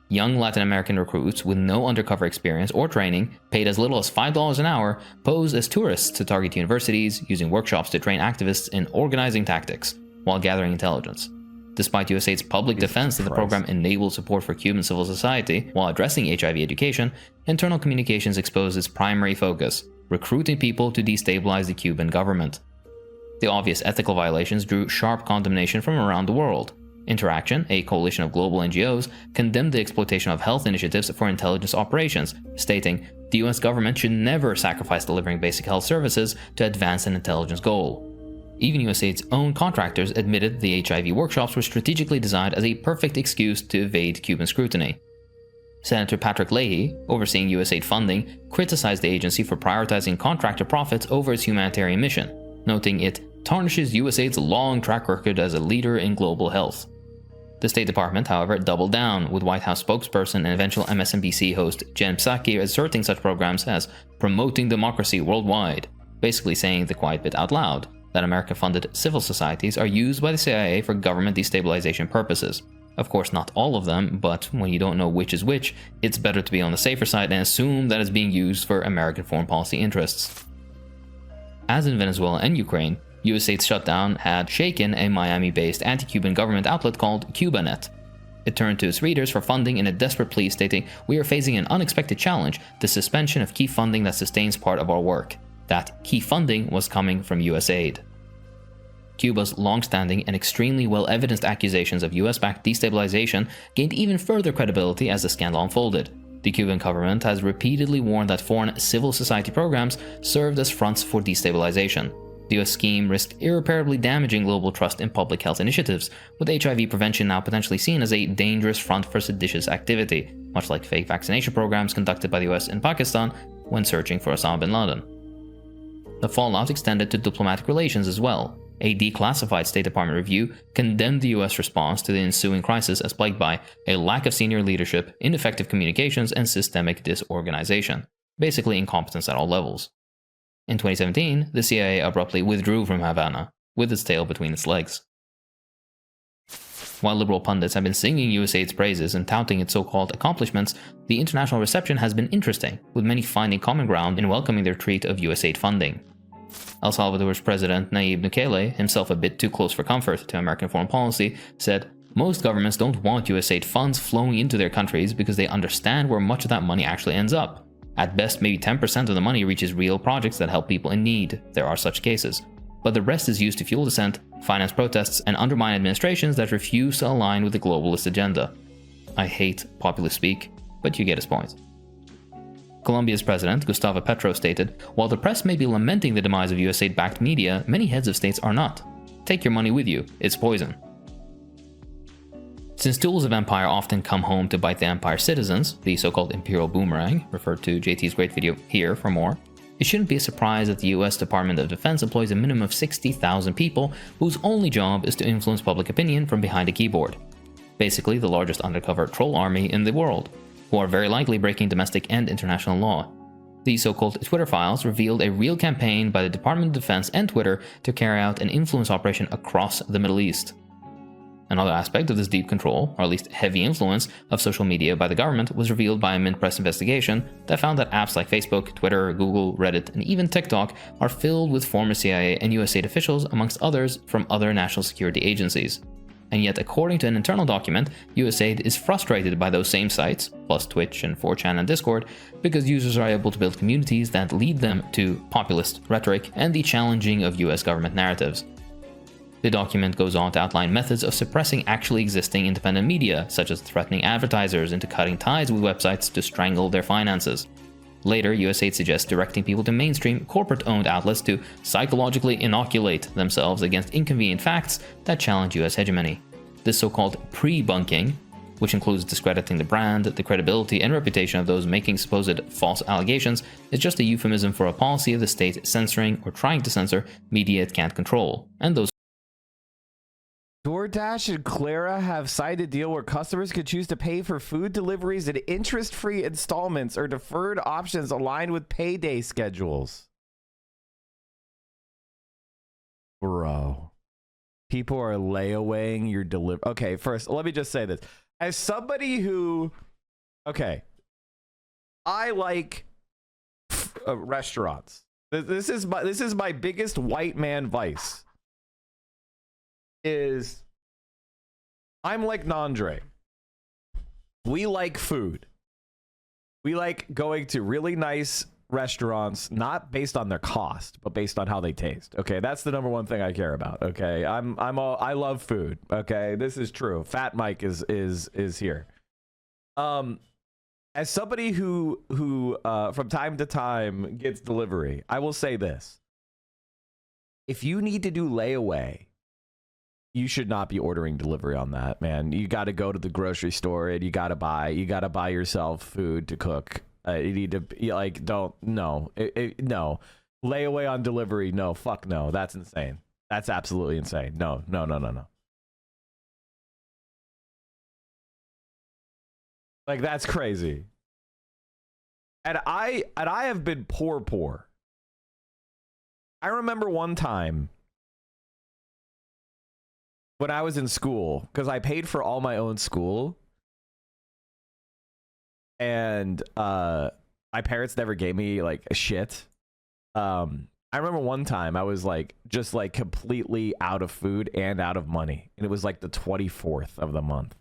Young Latin American recruits with no undercover experience or training, paid as little as $5 an hour, pose as tourists to target universities, using workshops to train activists in organizing tactics, while gathering intelligence. Despite USAID's public defense that the program enabled support for Cuban civil society while addressing HIV education, internal communications exposed its primary focus, recruiting people to destabilize the Cuban government. The obvious ethical violations drew sharp condemnation from around the world. Interaction, a coalition of global NGOs, condemned the exploitation of health initiatives for intelligence operations, stating, "The US government should never sacrifice delivering basic health services to advance an intelligence goal." Even USAID's own contractors admitted the HIV workshops were strategically designed as a perfect excuse to evade Cuban scrutiny. Senator Patrick Leahy, overseeing USAID funding, criticized the agency for prioritizing contractor profits over its humanitarian mission, noting it tarnishes USAID's long track record as a leader in global health. The State Department, however, doubled down, with White House spokesperson and eventual MSNBC host Jen Psaki asserting such programs as promoting democracy worldwide, basically saying the quiet bit out loud that American-funded civil societies are used by the CIA for government destabilization purposes. Of course, not all of them, but when you don't know which is which, it's better to be on the safer side and assume that it's being used for American foreign policy interests. As in Venezuela and Ukraine, USAID's shutdown had shaken a Miami-based anti-Cuban government outlet called CubaNet. It turned to its readers for funding in a desperate plea stating, "We are facing an unexpected challenge, the suspension of key funding that sustains part of our work." That key funding was coming from USAID. Cuba's long-standing and extremely well-evidenced accusations of US-backed destabilization gained even further credibility as the scandal unfolded. The Cuban government has repeatedly warned that foreign civil society programs served as fronts for destabilization. The US scheme risked irreparably damaging global trust in public health initiatives, with HIV prevention now potentially seen as a dangerous front for seditious activity, much like fake vaccination programs conducted by the US in Pakistan when searching for Osama bin Laden. The fallout extended to diplomatic relations as well. A declassified State Department review condemned the US response to the ensuing crisis as plagued by a lack of senior leadership, ineffective communications, and systemic disorganization, basically incompetence at all levels. In 2017, the CIA abruptly withdrew from Havana, with its tail between its legs. While liberal pundits have been singing USAID's praises and touting its so-called accomplishments, the international reception has been interesting, with many finding common ground in welcoming the retreat of USAID funding. El Salvador's president Nayib Bukele, himself a bit too close for comfort to American foreign policy, said, "Most governments don't want USAID funds flowing into their countries because they understand where much of that money actually ends up. At best, maybe 10% of the money reaches real projects that help people in need. There are such cases. But the rest is used to fuel dissent, finance protests, and undermine administrations that refuse to align with the globalist agenda." I hate populist speak, but you get his point. Colombia's president, Gustavo Petro, stated, "While the press may be lamenting the demise of USAID-backed media, many heads of states are not. Take your money with you. It's poison." Since tools of empire often come home to bite the empire's citizens, the so-called imperial boomerang, refer to JT's great video here for more, it shouldn't be a surprise that the US Department of Defense employs a minimum of 60,000 people whose only job is to influence public opinion from behind a keyboard. Basically the largest undercover troll army in the world, who are very likely breaking domestic and international law. The so-called Twitter files revealed a real campaign by the Department of Defense and Twitter to carry out an influence operation across the Middle East. Another aspect of this deep control, or at least heavy influence, of social media by the government was revealed by a Mint Press investigation that found that apps like Facebook, Twitter, Google, Reddit, and even TikTok are filled with former CIA and USAID officials, amongst others, from other national security agencies. And yet, according to an internal document, USAID is frustrated by those same sites, plus Twitch and 4chan and Discord, because users are able to build communities that lead them to populist rhetoric and the challenging of US government narratives. The document goes on to outline methods of suppressing actually existing independent media, such as threatening advertisers into cutting ties with websites to strangle their finances. Later, USAID suggests directing people to mainstream, corporate-owned outlets to psychologically inoculate themselves against inconvenient facts that challenge US hegemony. This so-called pre-bunking, which includes discrediting the brand, the credibility, and reputation of those making supposed false allegations, is just a euphemism for a policy of the state censoring or trying to censor media it can't control, and those DoorDash and Clara have signed a deal where customers could choose to pay for food deliveries in interest-free installments or deferred options aligned with payday schedules. Bro. People are layawaying your delivery. Okay, first, let me just say this. As somebody who... Okay. I like restaurants. This is my biggest white man vice. Is I'm like Nandre. We like food. We like going to really nice restaurants, not based on their cost, but based on how they taste. Okay, that's the number one thing I care about. Okay, I love food. Okay, this is true. Fat Mike is here. As somebody who from time to time gets delivery, I will say this: if you need to do layaway, you should not be ordering delivery on that, man. You got to go to the grocery store and you got to buy yourself food to cook. You need to no layaway on delivery. No, fuck no. That's insane. That's absolutely insane. No. Like, that's crazy. And I have been poor. I remember one time when I was in school, because I paid for all my own school, and my parents never gave me like a shit. I remember one time I was like just like completely out of food and out of money, and it was like the 24th of the month.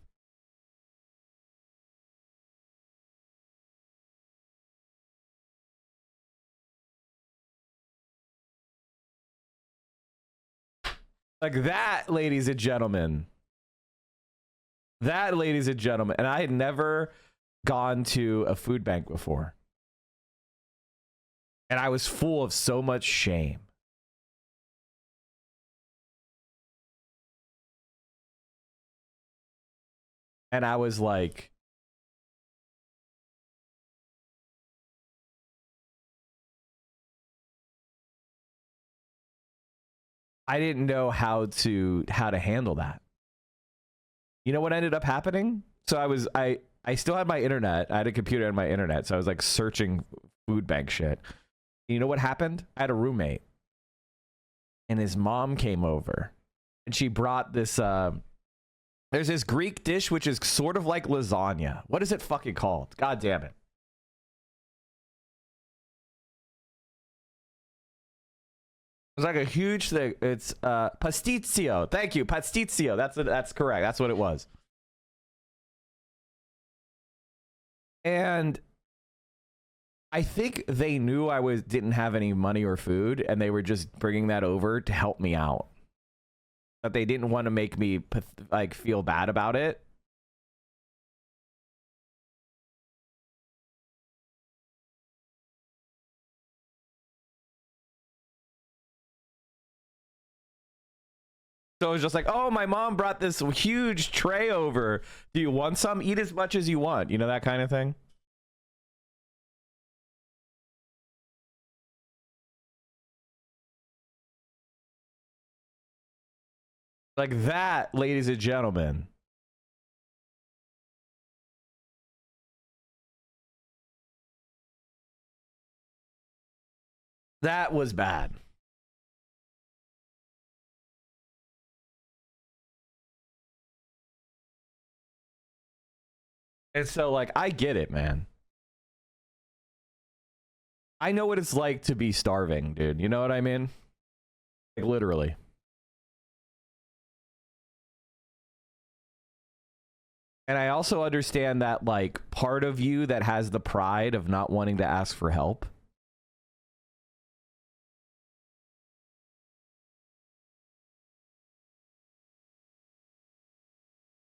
Like that, ladies and gentlemen. That, ladies and gentlemen. And I had never gone to a food bank before. And I was full of so much shame. And I was like, I didn't know how to handle that. You know what ended up happening? So I still had my internet. I had a computer and my internet. So I was like searching food bank shit. You know what happened? I had a roommate and his mom came over and she brought this, there's this Greek dish, which is sort of like lasagna. What is it fucking called? God damn it. It's like a huge thing. It's pasticcio. Thank you, pasticcio. That's correct. That's what it was. And I think they knew I didn't have any money or food, and they were just bringing that over to help me out. But they didn't want to make me like feel bad about it. So it was just like, oh, my mom brought this huge tray over. Do you want some? Eat as much as you want. You know, that kind of thing. Like that, ladies and gentlemen. That was bad. And so, like, I get it, man. I know what it's like to be starving, dude. You know what I mean? Like, literally. And I also understand that, like, part of you that has the pride of not wanting to ask for help.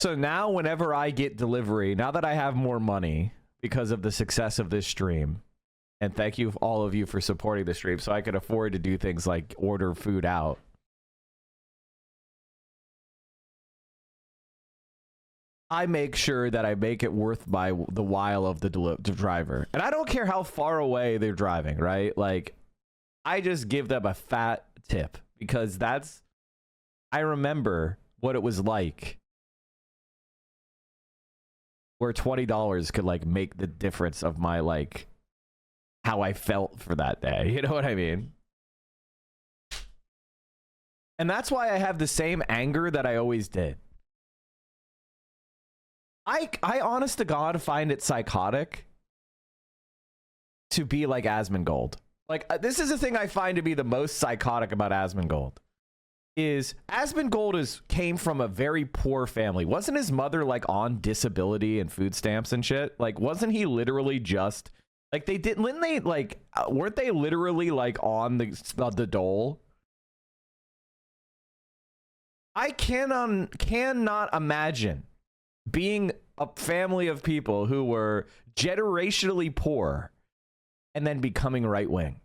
So now whenever I get delivery, now that I have more money because of the success of this stream, and thank you all of you for supporting the stream so I could afford to do things like order food out. I make sure that I make it worth the while of the driver. And I don't care how far away they're driving, right? Like, I just give them a fat tip because I remember what it was like where $20 could like make the difference of my like how I felt for that day. You know what I mean? And that's why I have the same anger that I always did. I honest to God find it psychotic to be like Asmongold. Like, this is the thing I find to be the most psychotic about Asmongold. Is Asmongold came from a very poor family. Wasn't his mother like on disability and food stamps and shit? Like, wasn't he literally just like weren't they literally like on the dole? I cannot imagine being a family of people who were generationally poor and then becoming right wing.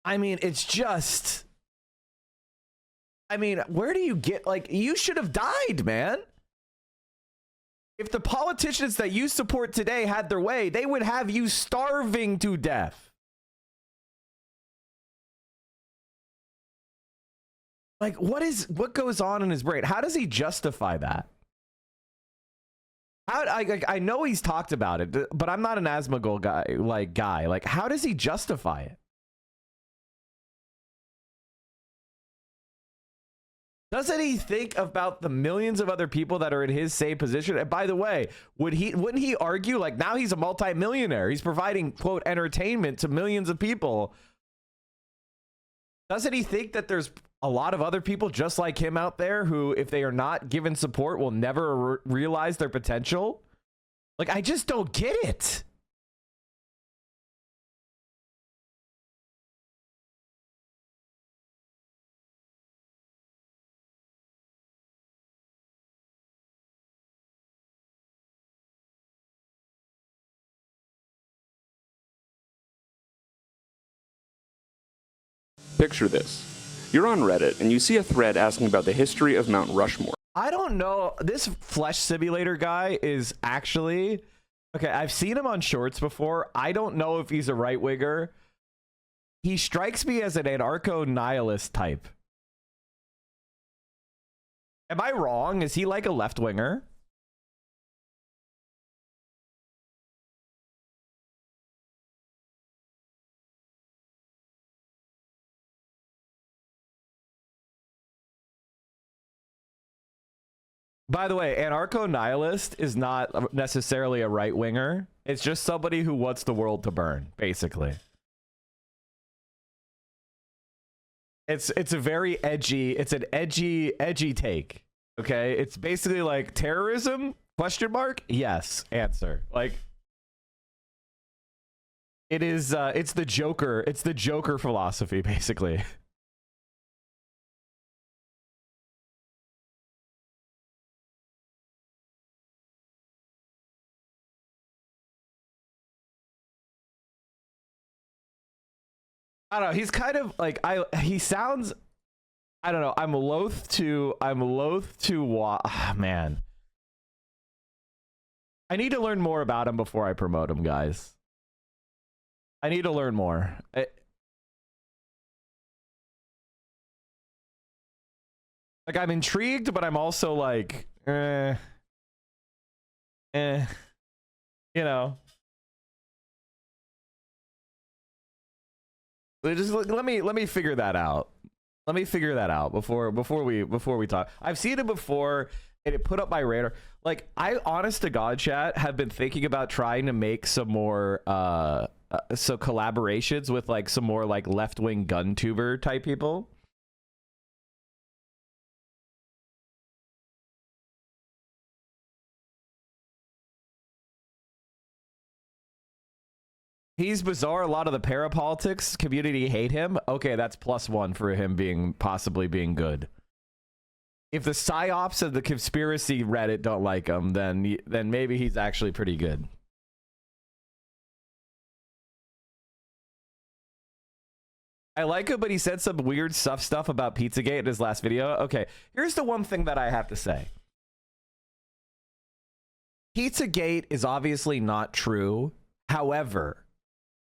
I mean, it's just, I mean, where do you get, like, you should have died, man. If the politicians that you support today had their way, they would have you starving to death. Like, what goes on in his brain? How does he justify that? I know he's talked about it, but I'm not an Asmongold guy. Like, how does he justify it? Doesn't he think about the millions of other people that are in his same position? And by the way, wouldn't he argue like now he's a multimillionaire? He's providing, quote, entertainment to millions of people. Doesn't he think that there's a lot of other people just like him out there who, if they are not given support, will never realize their potential? Like, I just don't get it. Picture this. You're on Reddit, and you see a thread asking about the history of Mount Rushmore. I don't know. This Flesh Simulator guy is actually... Okay, I've seen him on shorts before. I don't know if he's a right-winger. He strikes me as an anarcho-nihilist type. Am I wrong? Is he like a left-winger? By the way, anarcho-nihilist is not necessarily a right-winger. It's just somebody who wants the world to burn, basically. It's a very edgy, it's an edgy take. Okay? It's basically like terrorism? Question mark? Yes. Answer. Like it is it's the Joker philosophy, basically. I don't know. He's kind of like he sounds. I don't know. I'm loath to. Man, I need to learn more about him before I promote him, guys. I need to learn more. Like I'm intrigued, but I'm also like, you know. Just let me figure that out. Let me figure that out before we talk. I've seen it before and it put up my radar. Like I honest to God chat have been thinking about trying to make some more so collaborations with like some more like left-wing gun tuber type people. He's bizarre. A lot of the parapolitics community hate him. Okay, that's +1 for him possibly being good. If the psyops of the conspiracy Reddit don't like him, then maybe he's actually pretty good. I like him, but he said some weird stuff about Pizzagate in his last video. Okay, here's the one thing that I have to say. Pizzagate is obviously not true. However,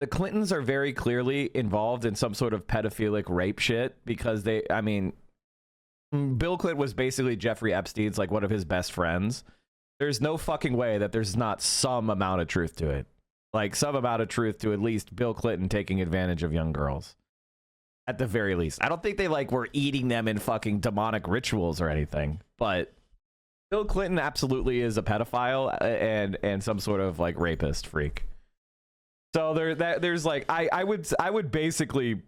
the Clintons are very clearly involved in some sort of pedophilic rape shit because I mean, Bill Clinton was basically Jeffrey Epstein's like one of his best friends. There's no fucking way that there's not some amount of truth to it. Like some amount of truth to at least Bill Clinton taking advantage of young girls. At the very least. I don't think they like were eating them in fucking demonic rituals or anything, but Bill Clinton absolutely is a pedophile and some sort of like rapist freak. So there's like I would basically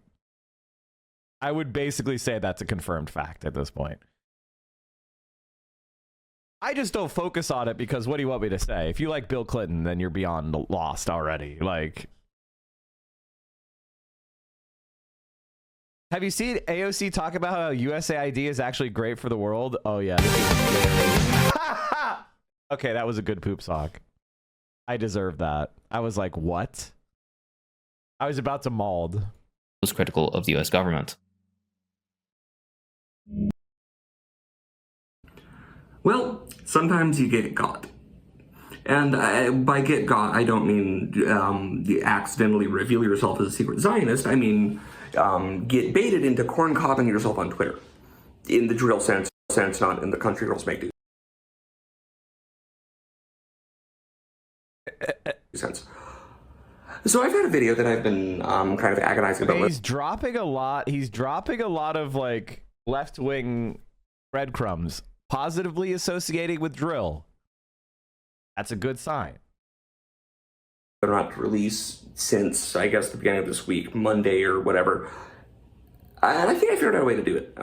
say that's a confirmed fact at this point. I just don't focus on it because what do you want me to say? If you like Bill Clinton, then you're beyond lost already. Like, have you seen AOC talk about how USAID is actually great for the world? Oh yeah. Okay, that was a good poop sock. I deserve that. I was like, what? I was about to mauled. Was critical of the US government. Well, sometimes you get got. And by get got, I don't mean you accidentally reveal yourself as a secret Zionist. I mean get baited into corn-cobbing yourself on Twitter. In the drill sense, not in the country girls make do sense. So I've had a video that I've been kind of agonizing about. He's dropping a lot. He's dropping a lot of like left-wing breadcrumbs, positively associating with drill. That's a good sign. They're not released since, I guess, the beginning of this week, Monday or whatever. And I think I figured out a way to do it.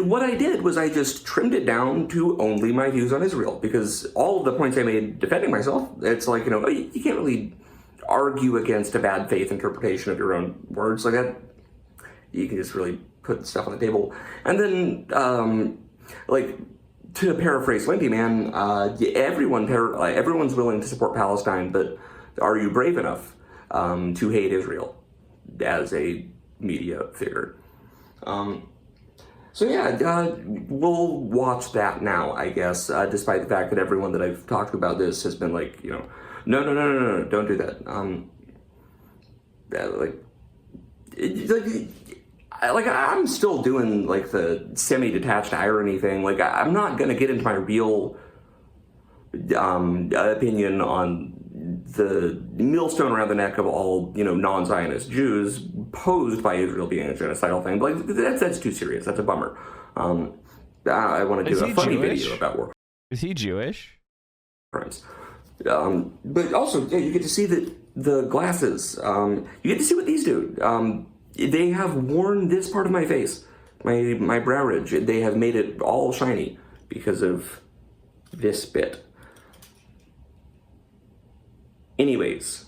What I did was I just trimmed it down to only my views on Israel, because all of the points I made defending myself, it's like, you know, you can't really argue against a bad faith interpretation of your own words like that. You can just really put stuff on the table. And then, like, to paraphrase Lindy, man, everyone's willing to support Palestine, but are you brave enough to hate Israel as a media figure? So yeah, we'll watch that now, I guess, despite the fact that everyone that I've talked about this has been like, you know, no, don't do that. I'm still doing like the semi-detached irony thing. Like I'm not gonna get into my real opinion on the millstone around the neck of all, you know, non-Zionist Jews posed by Israel being a genocidal thing. But like that's too serious. That's a bummer. I want to do a funny video about war. Is he Jewish? Crimes. But also, yeah, you get to see the glasses. You get to see what these do. They have worn this part of my face, my brow ridge. They have made it all shiny because of this bit. Anyways,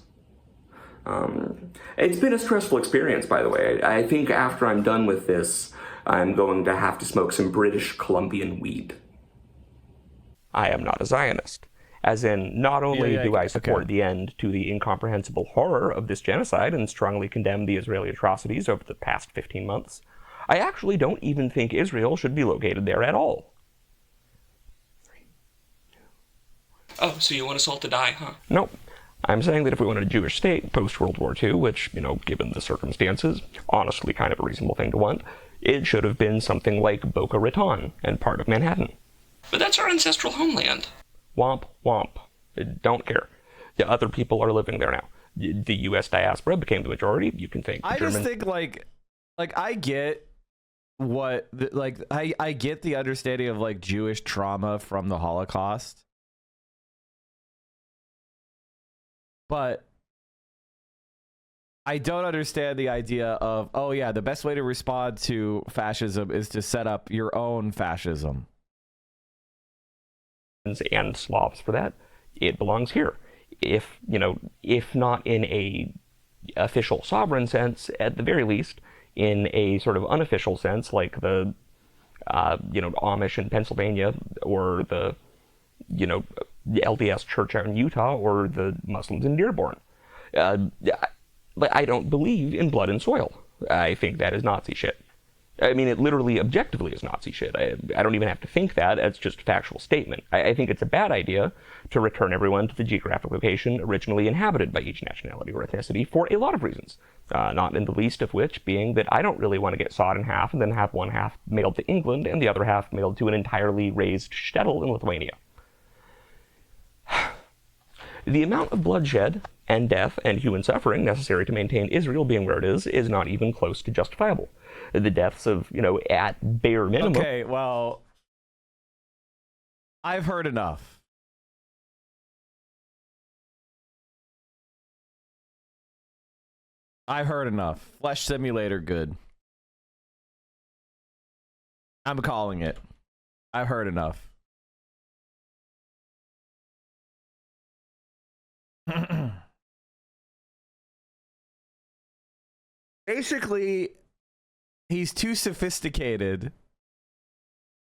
it's been a stressful experience, by the way. I think after I'm done with this, I'm going to have to smoke some British Columbian weed. I am not a Zionist. As in, not only do I support the end to the incomprehensible horror of this genocide and strongly condemn the Israeli atrocities over the past 15 months, I actually don't even think Israel should be located there at all. Oh, so you want us all to die, huh? Nope. I'm saying that if we wanted a Jewish state post-World War II, which, you know, given the circumstances, honestly kind of a reasonable thing to want, it should have been something like Boca Raton and part of Manhattan. But that's our ancestral homeland. Womp, womp. Don't care. The other people are living there now. The U.S. diaspora became the majority. You can thank the German. Just think, like I get what, I get the understanding of, like, Jewish trauma from the Holocaust. But I don't understand the idea of, oh yeah, the best way to respond to fascism is to set up your own fascism. And Slavs for that, it belongs here. If, you know, if not in a official sovereign sense, at the very least, in a sort of unofficial sense, like the, you know, Amish in Pennsylvania, or the, you know, the LDS Church out in Utah, or the Muslims in Dearborn. I don't believe in blood and soil. I think that is Nazi shit. I mean, it literally, objectively is Nazi shit. I don't even have to think that. It's just a factual statement. I think it's a bad idea to return everyone to the geographic location originally inhabited by each nationality or ethnicity for a lot of reasons. Not in the least of which being that I don't really want to get sawed in half and then have one half mailed to England and the other half mailed to an entirely raised shtetl in Lithuania. The amount of bloodshed and death and human suffering necessary to maintain Israel being where it is not even close to justifiable. The deaths of, you know, at bare minimum. Okay, well, I've heard enough. I've heard enough. Flesh Simulator, good. I'm calling it. I've heard enough. Basically, he's too sophisticated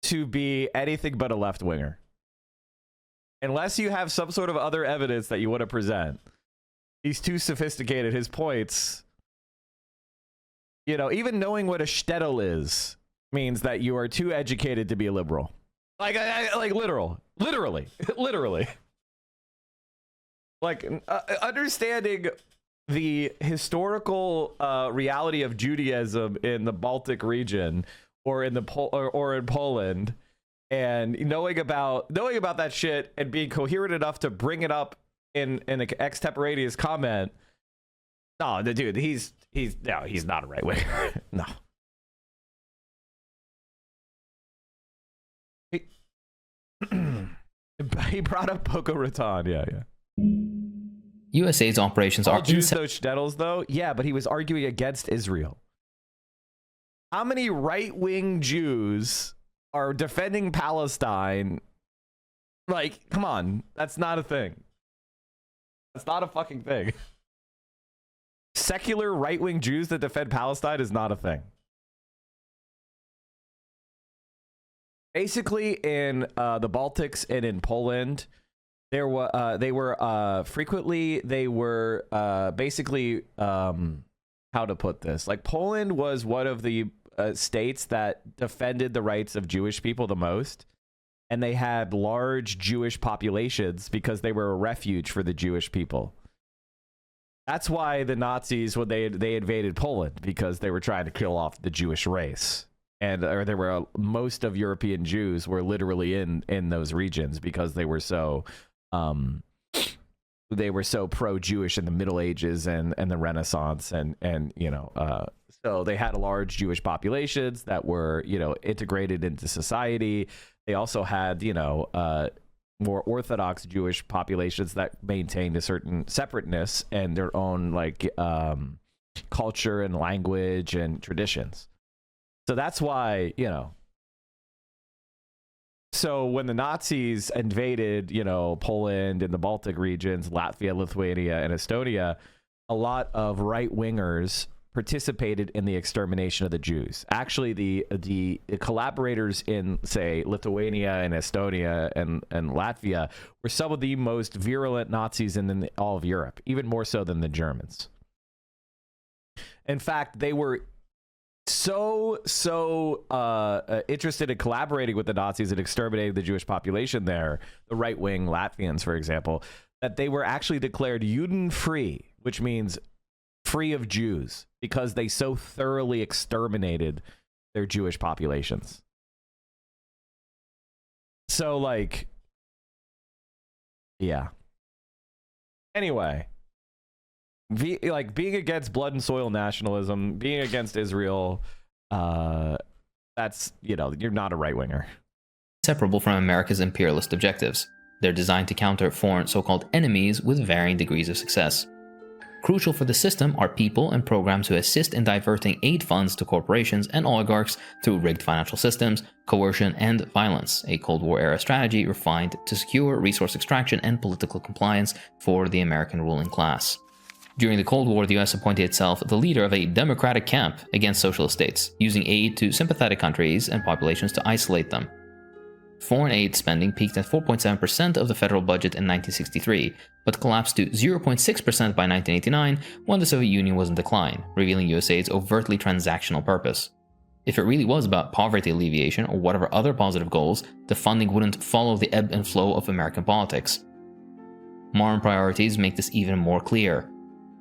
to be anything but a left-winger. Unless you have some sort of other evidence that you want to present. He's too sophisticated. His points, you know, even knowing what a shtetl is means that you are too educated to be a liberal. Like literally. Like, understanding the historical reality of Judaism in the Baltic region, or in or in Poland, and knowing about that shit and being coherent enough to bring it up in an extemporaneous comment. No, the dude, he's not a right winger. No. He brought up Boca Raton. Yeah. USAID's operations All are Jews know shtetls, though. Yeah, but he was arguing against Israel. How many right-wing Jews are defending Palestine? Like, come on, that's not a thing. That's not a fucking thing. Secular right-wing Jews that defend Palestine is not a thing. Basically, in the Baltics and in Poland, they were basically, how to put this, like, Poland was one of the states that defended the rights of Jewish people the most, and they had large Jewish populations because they were a refuge for the Jewish people. That's why the Nazis, when they invaded Poland, because they were trying to kill off the Jewish race. Or there were most of European Jews were literally in those regions because they were so pro-Jewish in the Middle Ages and the Renaissance, and so they had large Jewish populations that were integrated into society. They also had more Orthodox Jewish populations that maintained a certain separateness and their own culture and language and traditions. So that's why, so when the Nazis invaded, Poland and the Baltic regions, Latvia, Lithuania, and Estonia, a lot of right-wingers participated in the extermination of the Jews. Actually, the collaborators in, say, Lithuania and Estonia and Latvia were some of the most virulent Nazis in all of Europe, even more so than the Germans. In fact, they were so interested in collaborating with the Nazis and exterminating the Jewish population there, the right-wing Latvians, for example, that they were actually declared Juden-free, which means free of Jews, because they so thoroughly exterminated their Jewish populations. So, yeah. Anyway, being against blood and soil nationalism, being against Israel, that's, you're not a right-winger. Inseparable from America's imperialist objectives. They're designed to counter foreign so-called enemies with varying degrees of success. Crucial for the system are people and programs who assist in diverting aid funds to corporations and oligarchs through rigged financial systems, coercion, and violence, a Cold War-era strategy refined to secure resource extraction and political compliance for the American ruling class. During the Cold War, the US appointed itself the leader of a democratic camp against socialist states, using aid to sympathetic countries and populations to isolate them. Foreign aid spending peaked at 4.7% of the federal budget in 1963, but collapsed to 0.6% by 1989 when the Soviet Union was in decline, revealing USAID's overtly transactional purpose. If it really was about poverty alleviation or whatever other positive goals, the funding wouldn't follow the ebb and flow of American politics. Modern priorities make this even more clear.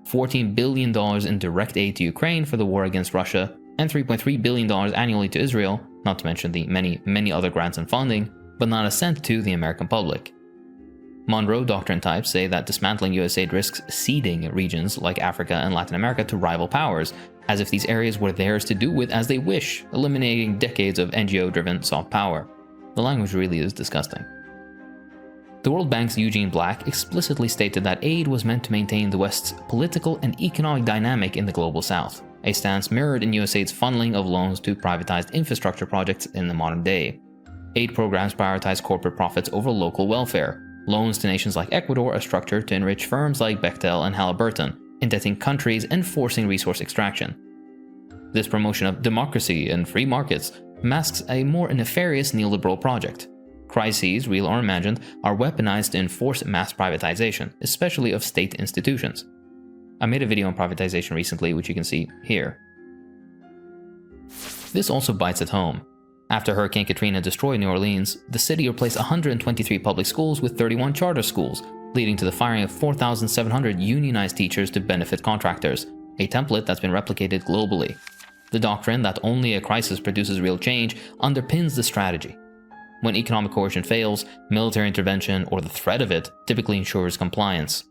$14 billion in direct aid to Ukraine for the war against Russia, and $3.3 billion annually to Israel, not to mention the many other grants and funding, but not a cent to the American public. Monroe Doctrine types say that dismantling USAID risks ceding regions like Africa and Latin America to rival powers, as if these areas were theirs to do with as they wish, eliminating decades of NGO-driven soft power. The language really is disgusting. The World Bank's Eugene Black explicitly stated that aid was meant to maintain the West's political and economic dynamic in the global South, a stance mirrored in USAID's funneling of loans to privatized infrastructure projects in the modern day. Aid programs prioritize corporate profits over local welfare. Loans to nations like Ecuador are structured to enrich firms like Bechtel and Halliburton, indebting countries and forcing resource extraction. This promotion of democracy and free markets masks a more nefarious neoliberal project. Crises, real or imagined, are weaponized to enforce mass privatization, especially of state institutions. I made a video on privatization recently, which you can see here. This also bites at home. After Hurricane Katrina destroyed New Orleans, the city replaced 123 public schools with 31 charter schools, leading to the firing of 4,700 unionized teachers to benefit contractors, a template that's been replicated globally. The doctrine that only a crisis produces real change underpins the strategy. When economic coercion fails, military intervention, or the threat of it, typically ensures compliance.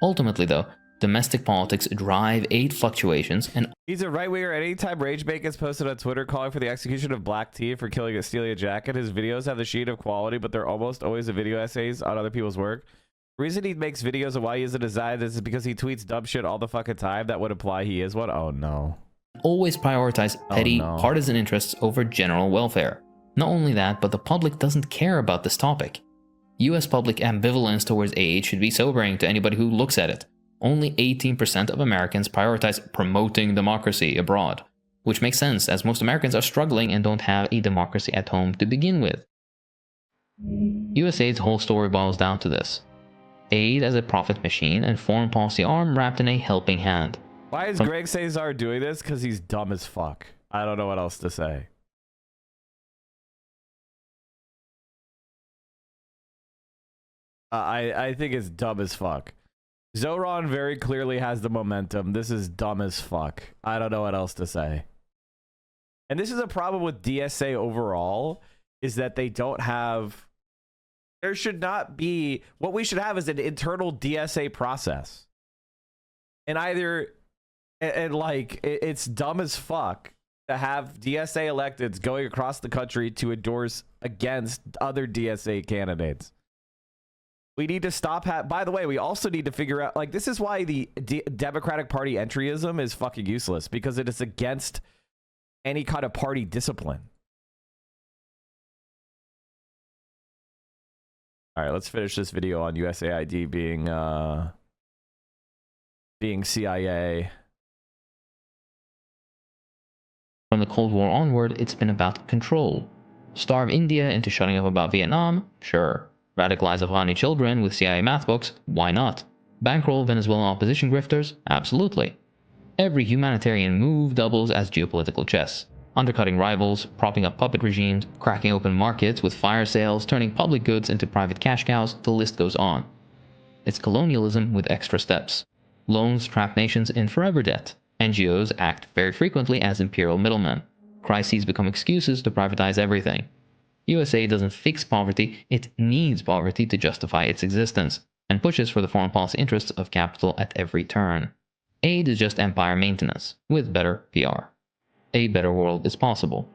Ultimately, though, domestic politics drive aid fluctuations and... He's a right-winger. Anytime Ragebait gets posted on Twitter calling for the execution of Black T for stealing a jacket, his videos have the sheen of quality, but they're almost always the video essays on other people's work. The reason he makes videos of why he isn't a Zionist is because he tweets dumb shit all the fucking time that would imply he is one. Oh no. Always prioritize petty partisan interests over general welfare. Not only that, but the public doesn't care about this topic. US public ambivalence towards aid should be sobering to anybody who looks at it. Only 18% of Americans prioritize promoting democracy abroad, which makes sense as most Americans are struggling and don't have a democracy at home to begin with. USAID's whole story boils down to this: aid as a profit machine and foreign policy arm wrapped in a helping hand. Why is Greg Cesar doing this? Because he's dumb as fuck. I don't know what else to say. I think it's dumb as fuck. Zoran very clearly has the momentum. This is dumb as fuck. I don't know what else to say. And this is a problem with DSA overall, is that they don't have... There should not be... What we should have is an internal DSA process. And either... And like, it's dumb as fuck to have DSA electeds going across the country to endorse against other DSA candidates. We need to stop. By the way, we also need to figure out, like, this is why the Democratic Party entryism is fucking useless, because it is against any kind of party discipline. All right, let's finish this video on USAID being CIA. From the Cold War onward, it's been about control. Starve India into shutting up about Vietnam? Sure. Radicalize Afghani children with CIA math books? Why not? Bankroll Venezuelan opposition grifters? Absolutely. Every humanitarian move doubles as geopolitical chess. Undercutting rivals, propping up puppet regimes, cracking open markets with fire sales, turning public goods into private cash cows, the list goes on. It's colonialism with extra steps. Loans trap nations in forever debt. NGOs act very frequently as imperial middlemen. Crises become excuses to privatize everything. USAID doesn't fix poverty, it needs poverty to justify its existence, and pushes for the foreign policy interests of capital at every turn. Aid is just empire maintenance, with better PR. A better world is possible.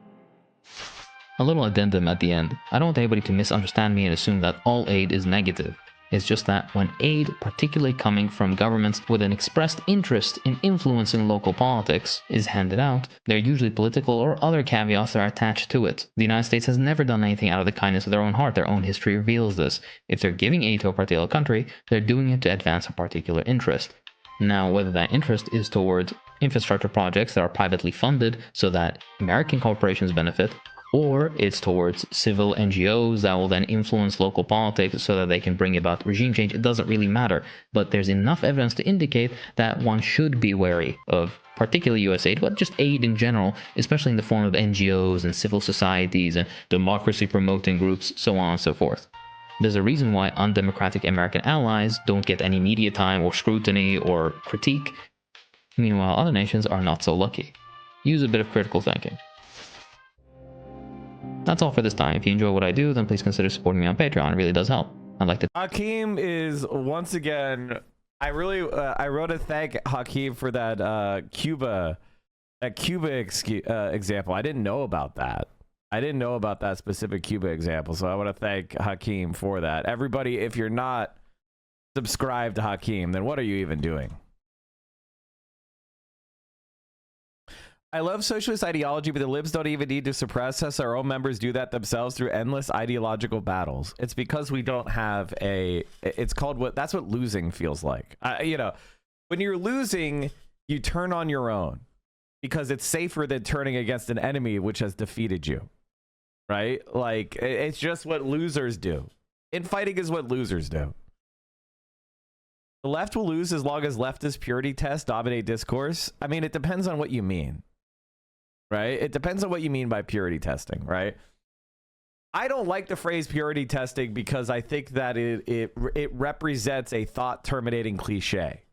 A little addendum at the end. I don't want anybody to misunderstand me and assume that all aid is negative. It's just that when aid, particularly coming from governments with an expressed interest in influencing local politics, is handed out, there are usually political or other caveats that are attached to it. The United States has never done anything out of the kindness of their own heart. Their own history reveals this. If they're giving aid to a particular country, they're doing it to advance a particular interest. Now, whether that interest is towards infrastructure projects that are privately funded so that American corporations benefit, or it's towards civil NGOs that will then influence local politics so that they can bring about regime change, it doesn't really matter. But there's enough evidence to indicate that one should be wary of particularly USAID, but just aid in general, especially in the form of NGOs and civil societies and democracy-promoting groups, so on and so forth. There's a reason why undemocratic American allies don't get any media time or scrutiny or critique. Meanwhile, other nations are not so lucky. Use a bit of critical thinking. That's all for this time. If you enjoy what I do, then please consider supporting me on Patreon. It really does help. I'd like to... Hakim is once again... I wrote a thank Hakim for that Cuba example. I didn't know about that. I didn't know about that specific Cuba example, so I want to thank Hakim for that. Everybody, if you're not subscribed to Hakim, then what are you even doing? I love socialist ideology, but the libs don't even need to suppress us. Our own members do that themselves through endless ideological battles. It's because we don't have a... It's called what... That's what losing feels like. You know, when you're losing, you turn on your own because it's safer than turning against an enemy which has defeated you. Right? Like, it's just what losers do. Infighting is what losers do. The left will lose as long as leftist purity tests dominate discourse. I mean, it depends on what you mean. Right? It depends on what you mean by purity testing, right? I don't like the phrase purity testing because I think that it represents a thought terminating cliche.